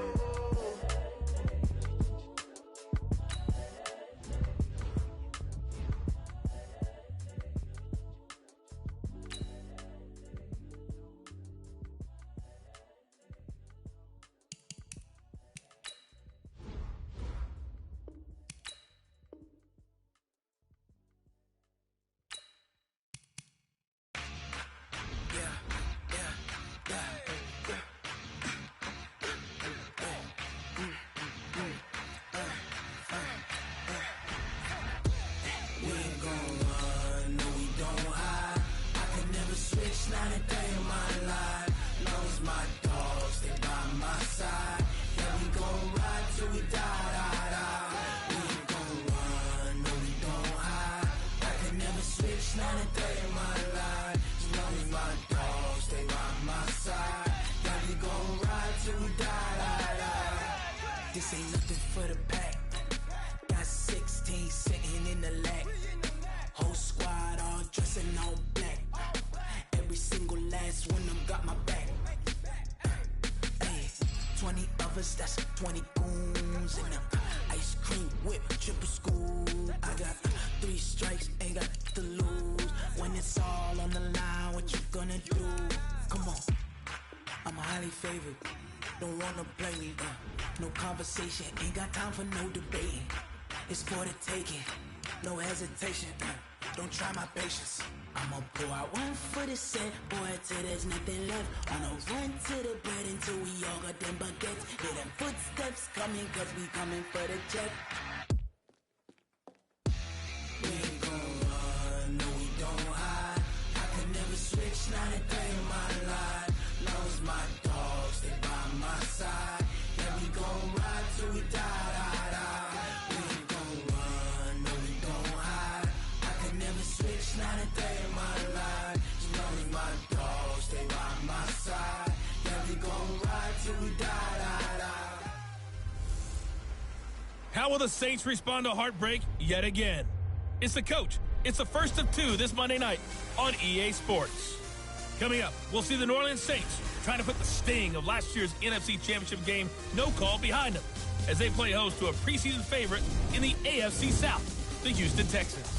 Speaker 10: This ain't nothing for the pack. Got 16 sitting in the lag. Whole squad all dressing all black. Every single last one of them got my back. Hey, 20 of us, that's 20 goons in them. Ice cream whip, triple school. I got 3 strikes, ain't got to lose. When it's all on the line, what you gonna do? Come on, I'm highly favored. Don't wanna play me, no conversation, ain't got time for no debating. It's for the taking, no hesitation, don't try my patience. I'ma pour out one for the set, boy, till there's nothing left. On a run to the bread until we all got them baguettes. Hear them footsteps coming, cause we coming for the check. We ain't gon' run, no we don't hide. I could never switch, not a day in my life. Long as my dogs, they by my side. Yeah, we gon' ride till we die. We ain't gon' run, no we don't hide. I could never switch, not a day in my life. As long as my dogs, they by my side. Yeah, we gon' ride till we die.
Speaker 17: How will the Saints respond to heartbreak yet again? It's the coach. It's the first of 2 this Monday night on EA Sports. Coming up, we'll see the New Orleans Saints trying to put the sting of last year's NFC Championship game no call behind them as they play host to a preseason favorite in the AFC South, the Houston Texans.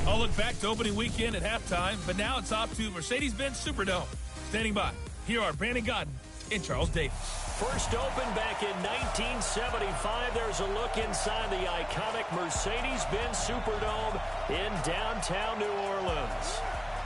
Speaker 17: I'll look back to opening weekend at halftime, but now it's off to Mercedes-Benz Superdome. Standing by, here are Brandon Godden and Charles Davis.
Speaker 1: First opened back in 1975. There's a look inside the iconic Mercedes-Benz Superdome in downtown New Orleans.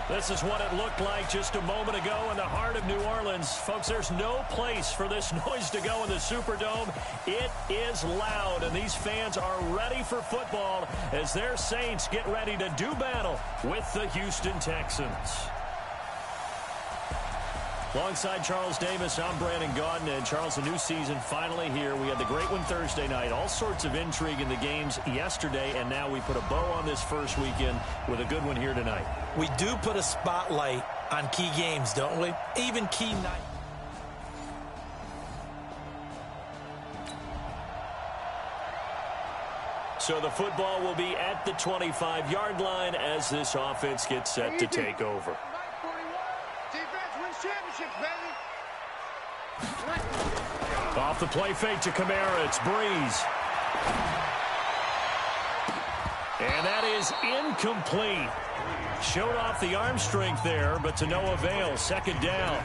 Speaker 1: This is what it looked like just a moment ago in the heart of New Orleans. Folks, there's no place for this noise to go in the Superdome. It is loud, and these fans are ready for football as their Saints get ready to do battle with the Houston Texans. Alongside Charles Davis, I'm Brandon Gaudin. And Charles, a new season finally here. We had the great one Thursday night. All sorts of intrigue in the games yesterday, and now we put a bow on this first weekend with a good one here tonight.
Speaker 2: We do put a spotlight on key games, don't we? Even key night.
Speaker 1: So the football will be at the 25-yard line as this offense gets set to take over. Off the play fake to Kamara, it's Breeze. And that is incomplete. Showed off the arm strength there, but to no avail. Second down.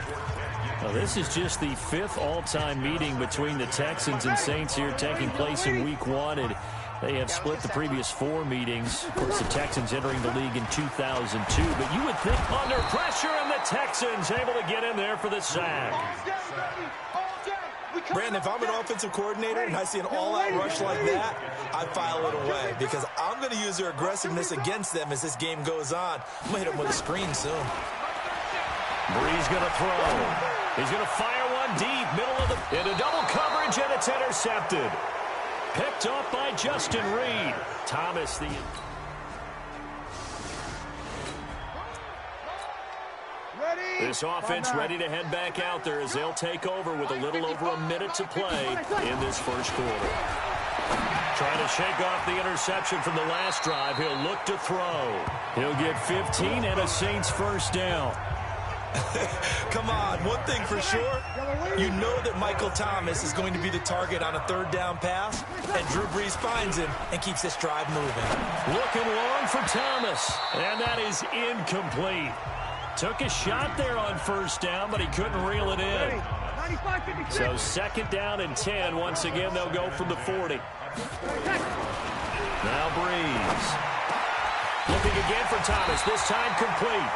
Speaker 1: Now, this is just the 5th all-time meeting between the Texans and Saints here taking place in Week 1. And they have split the previous 4 meetings. Of course, the Texans entering the league in 2002. But you would think under pressure, and the Texans able to get in there for the sack.
Speaker 2: Brandon, if I'm an offensive coordinator and I see an all-out rush like that, I file it away because I'm going to use their aggressiveness against them as this game goes on. I'm going to hit them with a screen soon.
Speaker 1: Breeze going to throw. He's going to fire one deep, middle of the... into double coverage, and it's intercepted. Picked off by Justin Reed. Thomas, the... This offense ready to head back out there as they'll take over with a little over a minute to play in this first quarter. Trying to shake off the interception from the last drive. He'll look to throw. He'll get 15 and a Saints first down.
Speaker 2: Come on, one thing for sure, you know that Michael Thomas is going to be the target on a 3rd down pass, and Drew Brees finds him and keeps this drive moving.
Speaker 1: Looking long for Thomas, and that is incomplete. Took a shot there on 1st down, but he couldn't reel it in. So 2nd down and 10. Once again, they'll go from the 40. Now Breeze. Looking again for Thomas, this time complete.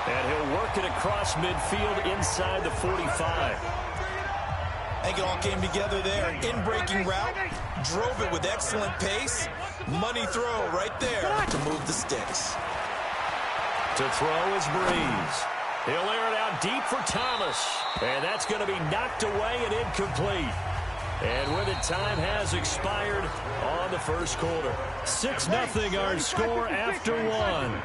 Speaker 1: And he'll work it across midfield inside the 45.
Speaker 2: I think it all came together there. In-breaking route, drove it with excellent pace. Money throw right there to move the sticks.
Speaker 1: To throw is Breeze. He'll air it out deep for Thomas. And that's going to be knocked away and incomplete. And with it, time has expired on the first quarter. 6-0 our score after 1.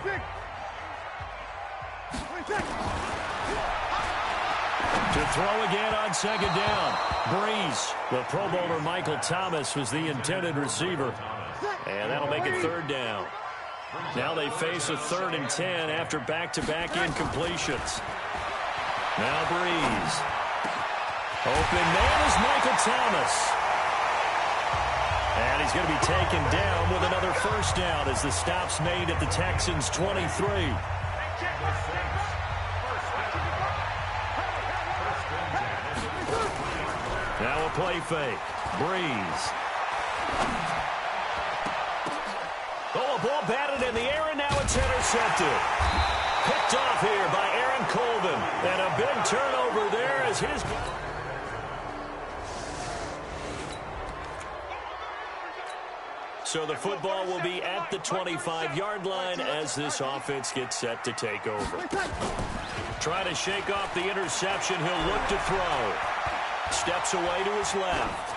Speaker 1: To throw again on 2nd down. Breeze. The Pro Bowler Michael Thomas was the intended receiver. And that'll make it 3rd down. Now they face a 3rd and 10 after back-to-back incompletions. Now Breeze. Open man is Michael Thomas. And he's going to be taken down with another 1st down as the stop's made at the Texans' 23. Now a play fake. Breeze. Oh, a ball batted in the air, and now it's intercepted. Picked off here by Aaron Colvin. And a big turnover there as his... So the football will be at the 25-yard line as this offense gets set to take over. Trying to shake off the interception. He'll look to throw. Steps away to his left.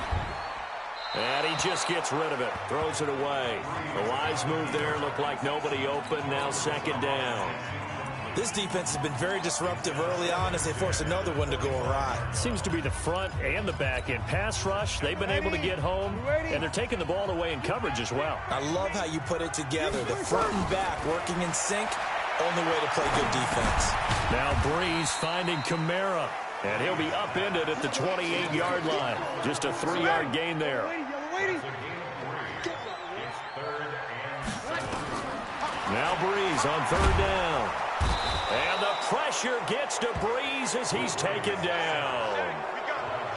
Speaker 1: And he just gets rid of it. Throws it away. The wise move there. Looked like nobody open. Now 2nd down.
Speaker 2: This defense has been very disruptive early on as they force another one to go awry.
Speaker 1: Seems to be the front and the back end. Pass rush, they've been able to get home, and they're taking the ball away in coverage as well.
Speaker 2: I love how you put it together. The front and back working in sync. Only way to play good defense.
Speaker 1: Now Breeze finding Kamara. And he'll be upended at the 28-yard line. Just a 3-yard gain there. Now Breeze on 3rd down. And the pressure gets to Breeze as he's taken down.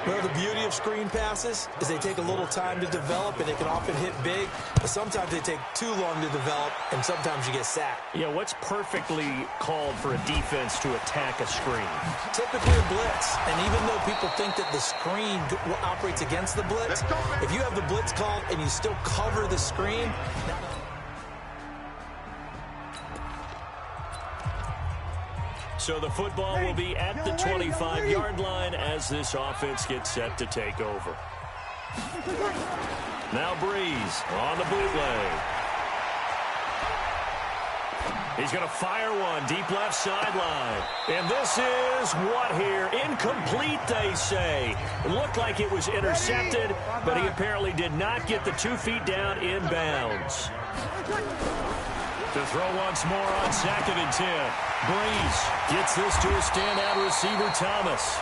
Speaker 2: Well, the beauty of screen passes is they take a little time to develop, and they can often hit big, but sometimes they take too long to develop, and sometimes you get sacked.
Speaker 1: Yeah, what's perfectly called for a defense to attack a screen?
Speaker 2: Typically a blitz, and even though people think that the screen operates against the blitz, if you have the blitz called and you still cover the screen...
Speaker 1: So the football will be at the 25-yard line as this offense gets set to take over. Now Breeze on the bootleg. He's going to fire one deep left sideline. And this is what here? Incomplete, they say. It looked like it was intercepted, but he apparently did not get the 2 feet down in bounds. To throw once more on 2nd and 10. Breeze gets this to a standout receiver, Thomas.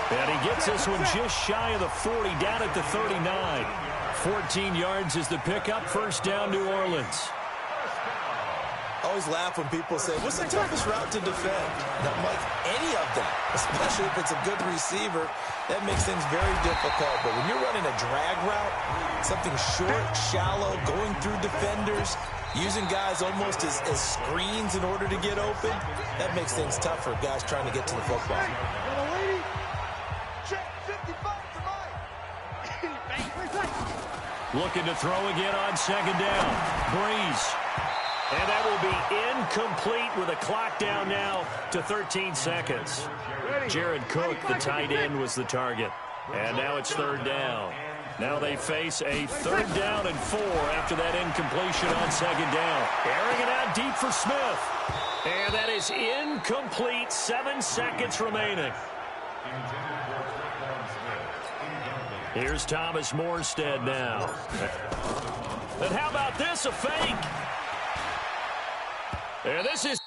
Speaker 1: And he gets this one just shy of the 40, down at the 39. 14 yards is the pickup. First down, New Orleans.
Speaker 2: I always laugh when people say, what's the toughest route to defend? Not like any of them, especially if it's a good receiver. That makes things very difficult. But when you're running a drag route, something short, shallow, going through defenders, using guys almost as screens in order to get open, that makes things tough for guys trying to get to the football.
Speaker 1: Looking to throw again on 2nd down. Breeze. And that will be incomplete with a clock down now to 13 seconds. Jared Cook, the tight end, was the target. And now it's 3rd down. Now they face a 3rd down and 4 after that incompletion on 2nd down. Airing it out deep for Smith. And that is incomplete. 7 seconds remaining. Here's Thomas Morstead now. And how about this, a fake? And this is...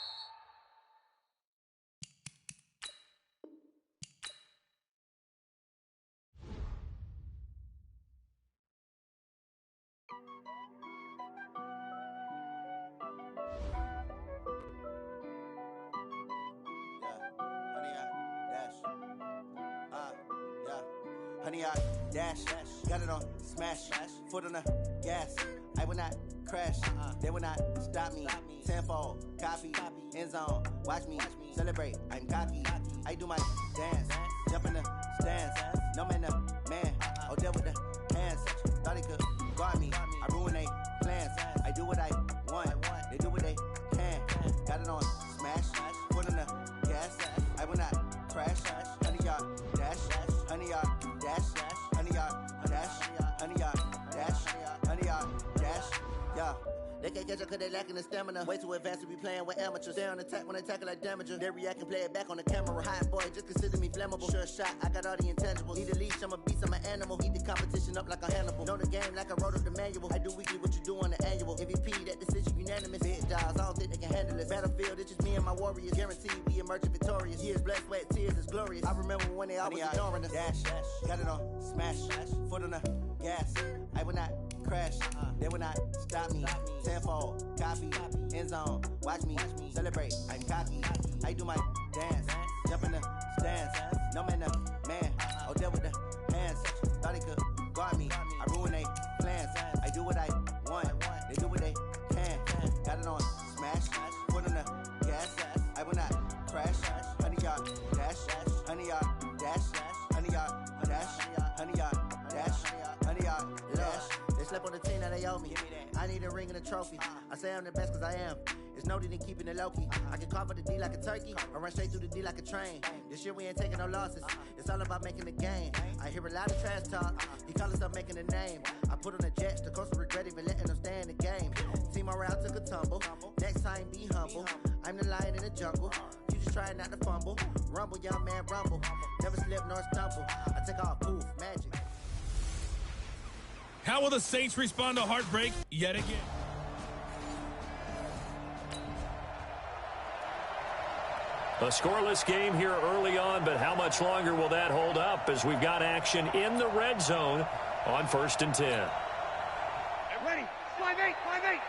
Speaker 7: Honey, I dash, got it on smash, foot on the gas. I will not crash, they will not stop me. Tenfold, copy, end zone, watch me celebrate. I'm cocky, I do my dance, jump in the stands. No man, man, oh there with the hands. Thought he could guard me, I ruin they plans. I do what I want, they do what they can. Got it on smash, foot on the gas. I will not crash, honey, y'all dash, honey, y'all dash, honey, y'all dash, honey, y'all dash, honey, y'all dash, yeah. They can't catch up cause they lacking the stamina. Way too advanced to be playing with amateurs. Stay on attack when they tackle like damager. They react and play it back on the camera. Hot boy, just consider me flammable. Sure shot, I got all the intangibles. Need a leash, I'm a beast, I'm an animal. Eat the competition up like a Hannibal. Know the game like I wrote up the manual. I do weekly what you do on the annual. MVP, that decision unanimous. Big jobs, I don't think they can handle it. Battlefield, it's just me and my warriors. Guaranteed we emerge victorious. Years, blood, sweat, tears, is glorious. I remember when they always ignoring us. Dash, got it on smash, foot on the gas. I will not crash, they will not stop me. Tenfold, copy, end zone, watch me celebrate. I'm cocky, I do my dance, jump in the stands. No man, man, oh there with the hands. Thought he could guard me, I ruin they plans. I do what I want, they do what they can. Got it on smash, foot on the gas. I will not crash, honey y'all dash, honey y'all dash, honey y'all dash, honey y'all dash, honey y'all dash. They slept on the team that they owe me. I need a ring and a trophy. I say I'm the best cause I am. It's no need in keeping it low-key. I can carve up the D like a turkey or run straight through the D like a train. This year we ain't taking no losses. It's all about making the game. I hear a lot of trash talk. He call himself making a name. I put on the Jets. The coach will regret even letting them stay in the game. Team morale took a tumble. Next time be humble. I'm the lion in the jungle. You just try not to fumble. Rumble, young man, rumble. Never slip nor stumble. I take off, poof, magic.
Speaker 17: How will the Saints respond to heartbreak yet again?
Speaker 1: A scoreless game here early on, but how much longer will that hold up as we've got action in the red zone on 1st and 10.
Speaker 6: Get ready. 5-8, 5-8.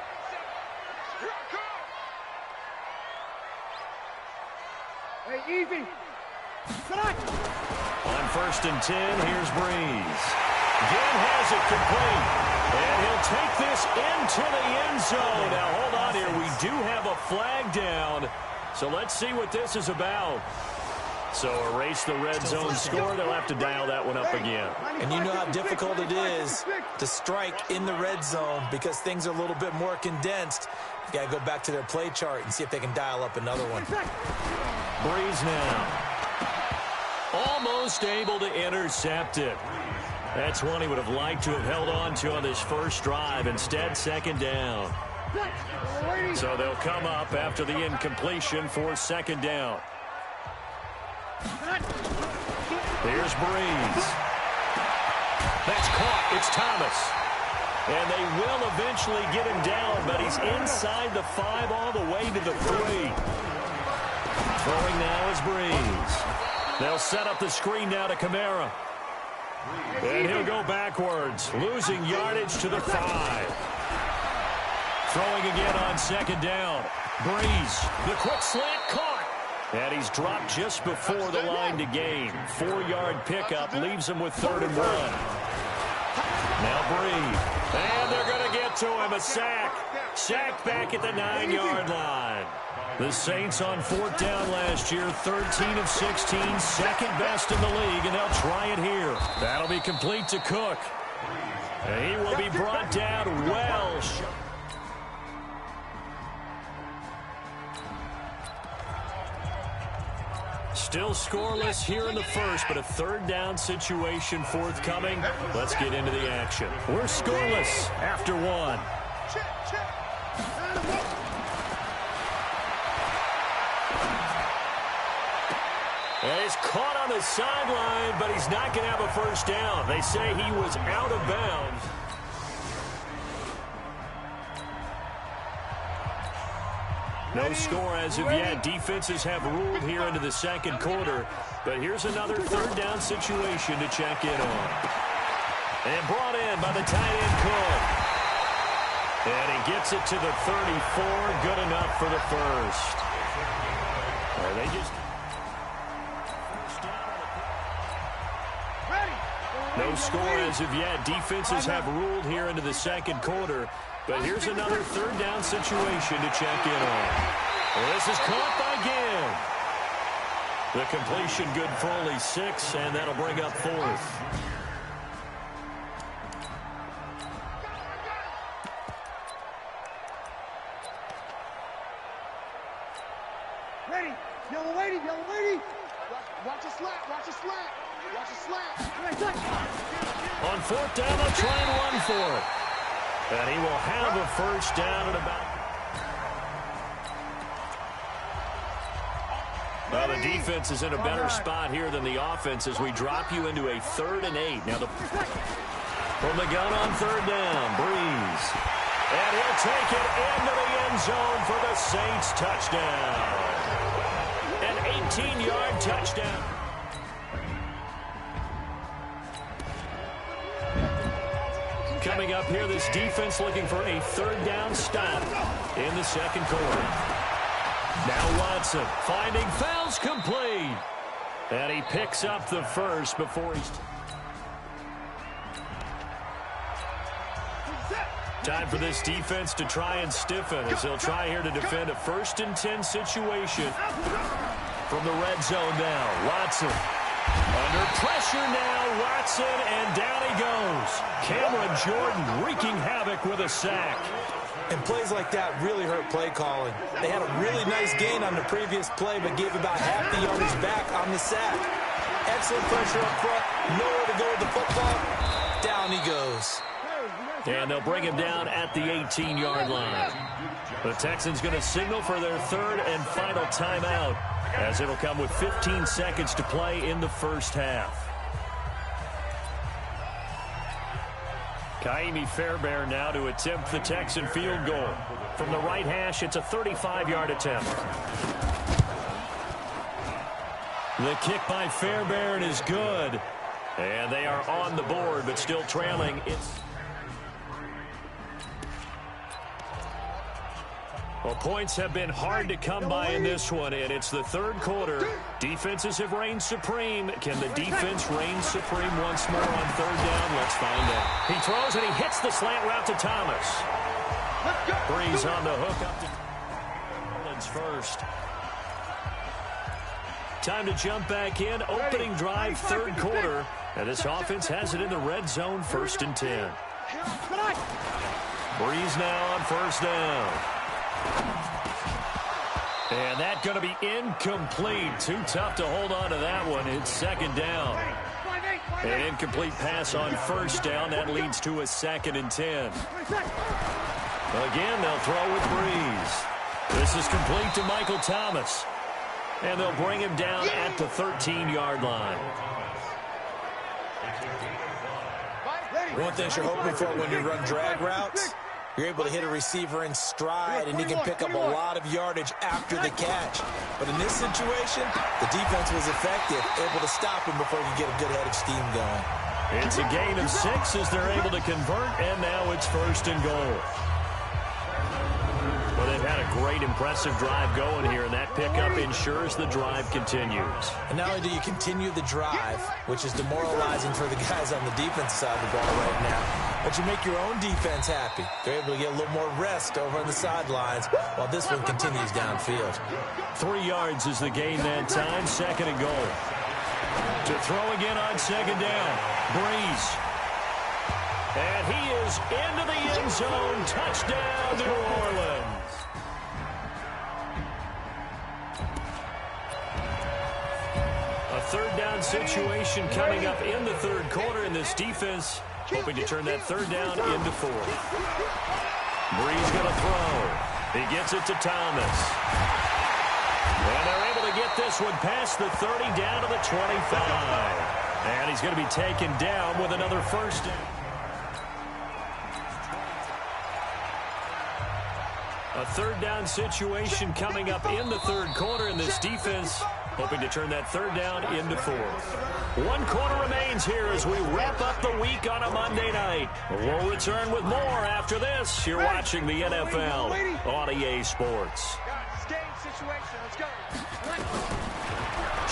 Speaker 6: Here I come. Hey, easy.
Speaker 1: On 1st and 10, here's Breeze. Again has it complete. And he'll take this into the end zone. Now, hold on here. We do have a flag down. So let's see what this is about. So erase the red zone score. They'll have to dial that one up again.
Speaker 2: And you know how difficult it is to strike in the red zone because things are a little bit more condensed. You got to go back to their play chart and see if they can dial up another one.
Speaker 1: Breeze now. Almost able to intercept it. That's one he would have liked to have held on to on this first drive. Instead, second down. So they'll come up after the incompletion for second down. Here's Breeze. That's caught. It's Thomas. And they will eventually get him down, but he's inside the 5 all the way to the 3. Throwing now is Breeze. They'll set up the screen now to Kamara. And he'll go backwards, losing yardage to the 5. Throwing again on second down. Breeze, the quick slant caught. And he's dropped just before the line to gain. 4-yard pickup leaves him with 3rd and 1. Now Breeze. And they're going to get to him. A sack. Sack back at the 9-yard line. The Saints on 4th down last year, 13 of 16, second best in the league, and they'll try it here. That'll be complete to Cook. And he will be brought down well. Still scoreless here in the first, but a 3rd down situation forthcoming. Let's get into the action. We're scoreless after 1. And he's caught on the sideline, but he's not going to have a first down. They say he was out of bounds. No score as of yet. Defenses have ruled here into the second quarter. But here's another 3rd down situation to check in on. And brought in by the tight end Cook. And he gets it to the 34. Good enough for the first. They just... No score as of yet. Defenses have ruled here into the second quarter. But here's another 3rd down situation to check in on. Well, this is caught by Ginn. The completion good for only 6, and that'll bring up 4th.
Speaker 6: Ready. Yellow lady, yellow lady. Watch a slat, watch a slat. Watch a slat.
Speaker 1: On 4th down, they'll try and run for it. And he will have a first down at about... Well, the defense is in a better spot here than the offense as we drop you into a 3rd and 8. Now, from the gun on 3rd down, Breeze. And he'll take it into the end zone for the Saints touchdown. An 18-yard touchdown. Coming up here, this defense looking for a 3rd down stop in the second quarter. Now Watson finding fouls complete. And he picks up the first before he's... Time for this defense to try and stiffen as they'll try here to defend a 1st and 10 situation from the red zone now. Watson. Under pressure now, Watson, and down he goes. Cameron Jordan wreaking havoc with a sack.
Speaker 2: And plays like that really hurt play calling. They had a really nice gain on the previous play, but gave about half the yardage back on the sack. Excellent pressure up front, nowhere to go with the football. Down he goes.
Speaker 1: And they'll bring him down at the 18-yard line. The Texans going to signal for their 3rd and final timeout, as it'll come with 15 seconds to play in the first half. Kaimi Fairbairn now to attempt the Texan field goal. From the right hash, it's a 35-yard attempt. The kick by Fairbairn is good. And they are on the board, but still trailing. Well, points have been hard to come by in this one, and it's the 3rd quarter. Defenses have reigned supreme. Can the defense reign supreme once more on 3rd down? Let's find out. He throws, and he hits the slant route to Thomas. Breeze on the hook up to Collins first. Time to jump back in. Opening drive, third quarter. And this offense has it in the red zone, 1st and 10. Breeze now on 1st down. And that's going to be incomplete. Too tough to hold on to that one. It's 2nd down. An incomplete pass on 1st down. That leads to a 2nd and 10. Again, they'll throw with Breeze. This is complete to Michael Thomas. And they'll bring him down at the 13-yard line.
Speaker 2: One thing you're hoping for when you run drag routes, you're able to hit a receiver in stride, and he can pick up a lot of yardage after the catch. But in this situation, the defense was effective, able to stop him before you get a good head of steam going.
Speaker 1: It's a gain of 6 as they're able to convert, and now it's 1st and goal. Well, they've had a great, impressive drive going here, and that pickup ensures the drive continues.
Speaker 2: And not only do you continue the drive, which is demoralizing for the guys on the defensive side of the ball right now, but you make your own defense happy. They're able to get a little more rest over on the sidelines while this one continues downfield.
Speaker 1: 3 yards is the gain that time, 2nd and goal. To throw again on 2nd down, Breeze. And he is into the end zone. Touchdown, New Orleans. A 3rd down situation coming up in the 3rd quarter, and this defense hoping to turn that 3rd down into 4th. Breeze going to throw. He gets it to Thomas. And they're able to get this one past the 30 down to the 25. And he's going to be taken down with another 1st down. A 3rd down situation coming up in the 3rd quarter, and this defense hoping to turn that 3rd down into 4th. 1 quarter remains here as we wrap up the week on a Monday night. We'll return with more after this. You're watching the NFL on EA Sports.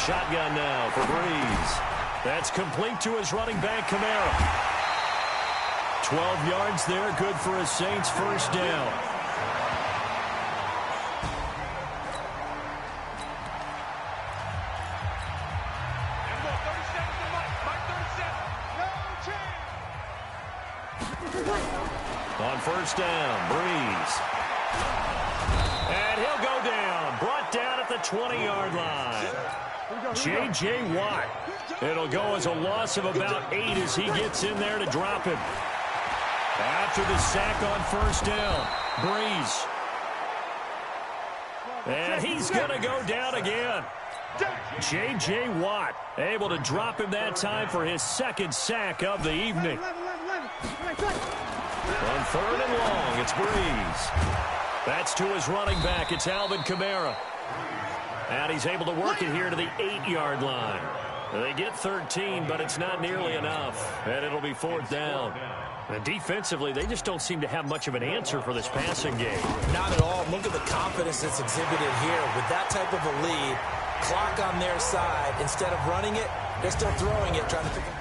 Speaker 1: Shotgun now for Breeze. That's complete to his running back, Kamara. 12 yards there, good for a Saints 1st down. On 1st down, Breeze. And he'll go down. Brought down at the 20-yard line. J.J. Watt. It'll go as a loss of about 8 as he gets in there to drop him. After the sack on 1st down, Breeze. And he's going to go down again. J.J. Watt able to drop him that time for his 2nd sack of the evening. On 3rd and long, it's Breeze. That's to his running back. It's Alvin Kamara. And he's able to work it here to the 8-yard line. They get 13, but it's not nearly enough. And it'll be 4th down. And defensively, they just don't seem to have much of an answer for this passing game.
Speaker 2: Not at all. Look at the confidence that's exhibited here. With that type of a lead, clock on their side, instead of running it, they're still throwing it, trying to pick up.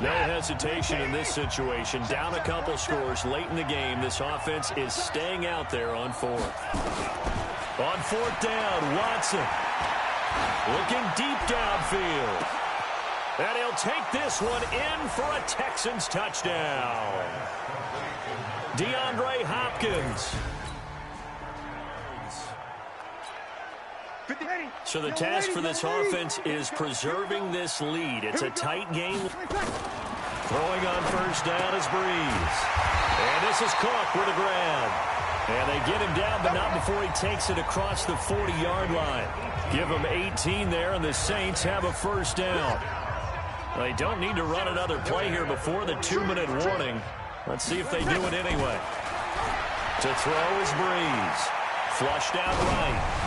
Speaker 1: No hesitation in this situation. Down a couple scores late in the game. This offense is staying out there on 4th. On 4th down, Watson. Looking deep downfield. And he'll take this one in for a Texans touchdown. DeAndre Hopkins. So the task for this offense is preserving this lead. It's a tight game. Throwing on 1st down is Breeze. And this is Cook with a grab. And they get him down, but not before he takes it across the 40-yard line. Give him 18 there, and the Saints have a 1st down. They don't need to run another play here before the 2-minute warning. Let's see if they do it anyway. To throw is Breeze. Flushed out right.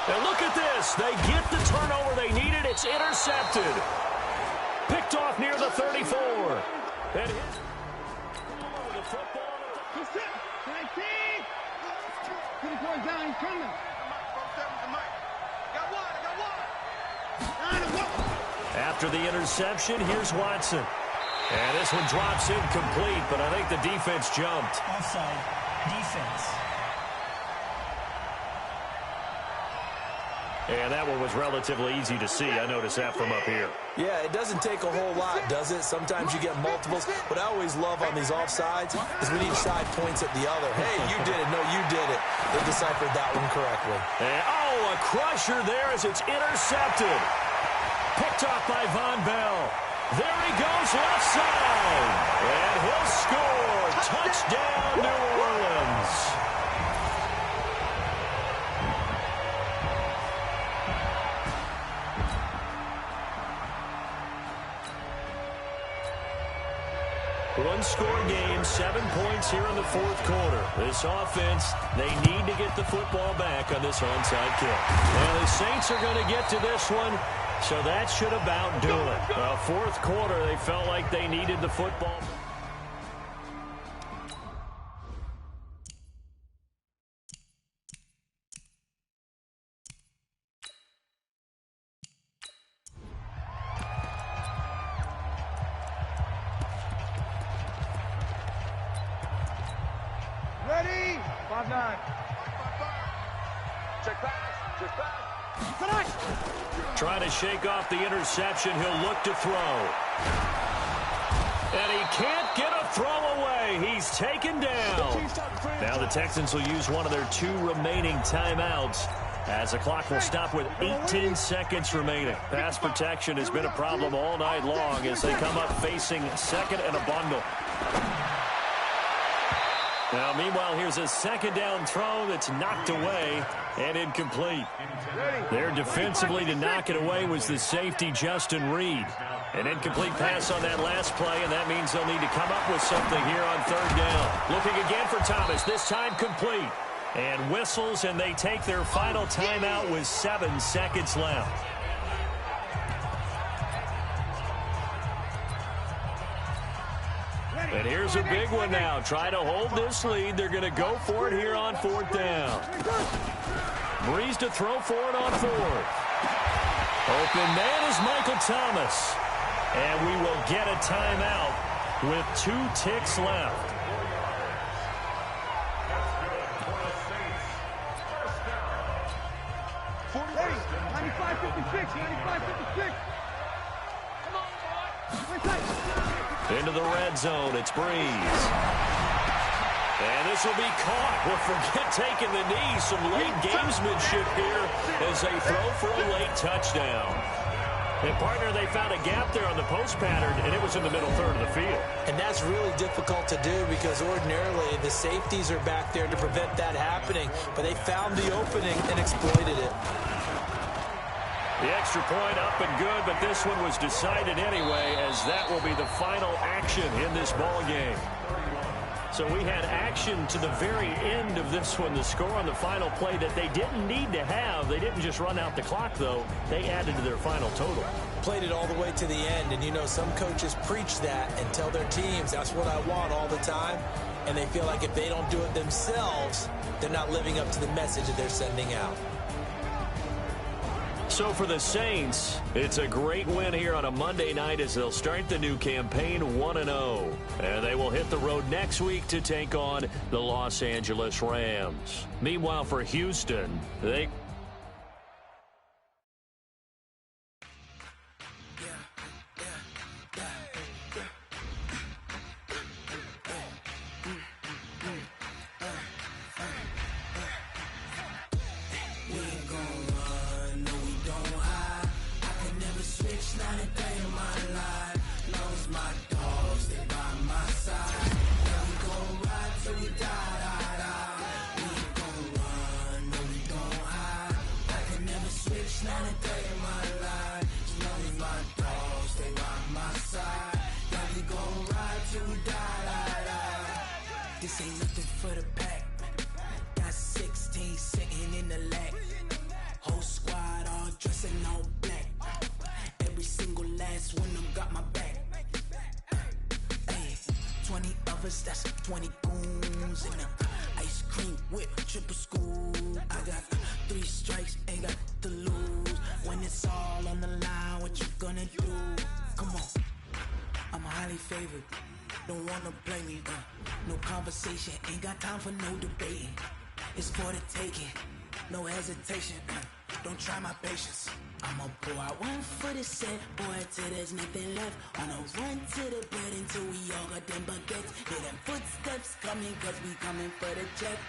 Speaker 1: And look at this. They get the turnover they needed. It's intercepted. Picked off near the 34. And the football.
Speaker 6: Down, he's coming.
Speaker 1: After the interception, here's Watson. And this one drops incomplete, but I think the defense jumped.
Speaker 18: Offside. Defense.
Speaker 1: And that one was relatively easy to see. I noticed that from up here.
Speaker 2: Yeah, it doesn't take a whole lot, does it? Sometimes you get multiples. What I always love on these offsides is when each side points at the other. Hey, you did it. No, you did it. They deciphered that one correctly.
Speaker 1: And, a crusher there as it's intercepted. Picked off by Von Bell. There he goes, left side. And he'll score. Touchdown, New Orleans. One-score game, 7 points here in the fourth quarter. This offense, they need to get the football back on this onside kick. Well, the Saints are going to get to this one, so that should about do it. Fourth quarter, they felt like they needed the football.
Speaker 6: Ready? 5-9. Check pass. Check pass.
Speaker 1: Trying to shake off the interception. He'll look to throw. And he can't get a throw away. He's taken down. Now the Texans will use one of their 2 remaining timeouts as the clock will stop with 18 seconds remaining. Pass protection has been a problem all night long as they come up facing second and a bundle. Now, meanwhile, here's a second down throw that's knocked away and incomplete. There defensively to knock it away was the safety, Justin Reed. An incomplete pass on that last play, and that means they'll need to come up with something here on third down. Looking again for Thomas, this time complete. And whistles, and they take their final timeout with 7 seconds left. And here's a big one now. Try to hold this lead. They're going to go for it here on fourth down. Breeze to throw for it on fourth. Open man is Michael Thomas. And we will get a timeout with 2 ticks left.
Speaker 6: Ready? 95-56. 95-56. Come on, boy.
Speaker 1: Into the red zone, it's Breeze. And this will be caught. Well, forget taking the knee. Some late gamesmanship here as they throw for a late touchdown. And, partner, they found a gap there on the post pattern, and it was in the middle third of the field.
Speaker 2: And that's really difficult to do because ordinarily the safeties are back there to prevent that happening. But they found the opening and exploited it.
Speaker 1: The extra point up and good, but this one was decided anyway, as that will be the final action in this ball game. So we had action to the very end of this one, the score on the final play that they didn't need to have. They didn't just run out the clock, though. They added to their final total.
Speaker 2: Played it all the way to the end, and you know some coaches preach that and tell their teams that's what I want all the time, and they feel like if they don't do it themselves, they're not living up to the message that they're sending out.
Speaker 1: So for the Saints, it's a great win here on a Monday night as they'll start the new campaign 1-0. And they will hit the road next week to take on the Los Angeles Rams. Meanwhile, for Houston, they...
Speaker 18: This ain't nothing for the pack. Got 16 sitting in the lap. Whole squad all dressing all black. Every single last one of them got my back. Hey, 20 of us, that's 20 goons in them. Ice cream whip, triple school. I got 3 strikes, ain't got to lose. When it's all on the line, what you gonna do? Come on, I'm highly favored. Don't wanna blame me, no conversation, ain't got time for no debating. It's for the taking, no hesitation. don't try my patience. I'ma pour out one for the set, boy, till there's nothing left. On a run to the bed until we all got them baguettes. Hear them footsteps coming, cause we coming for the check.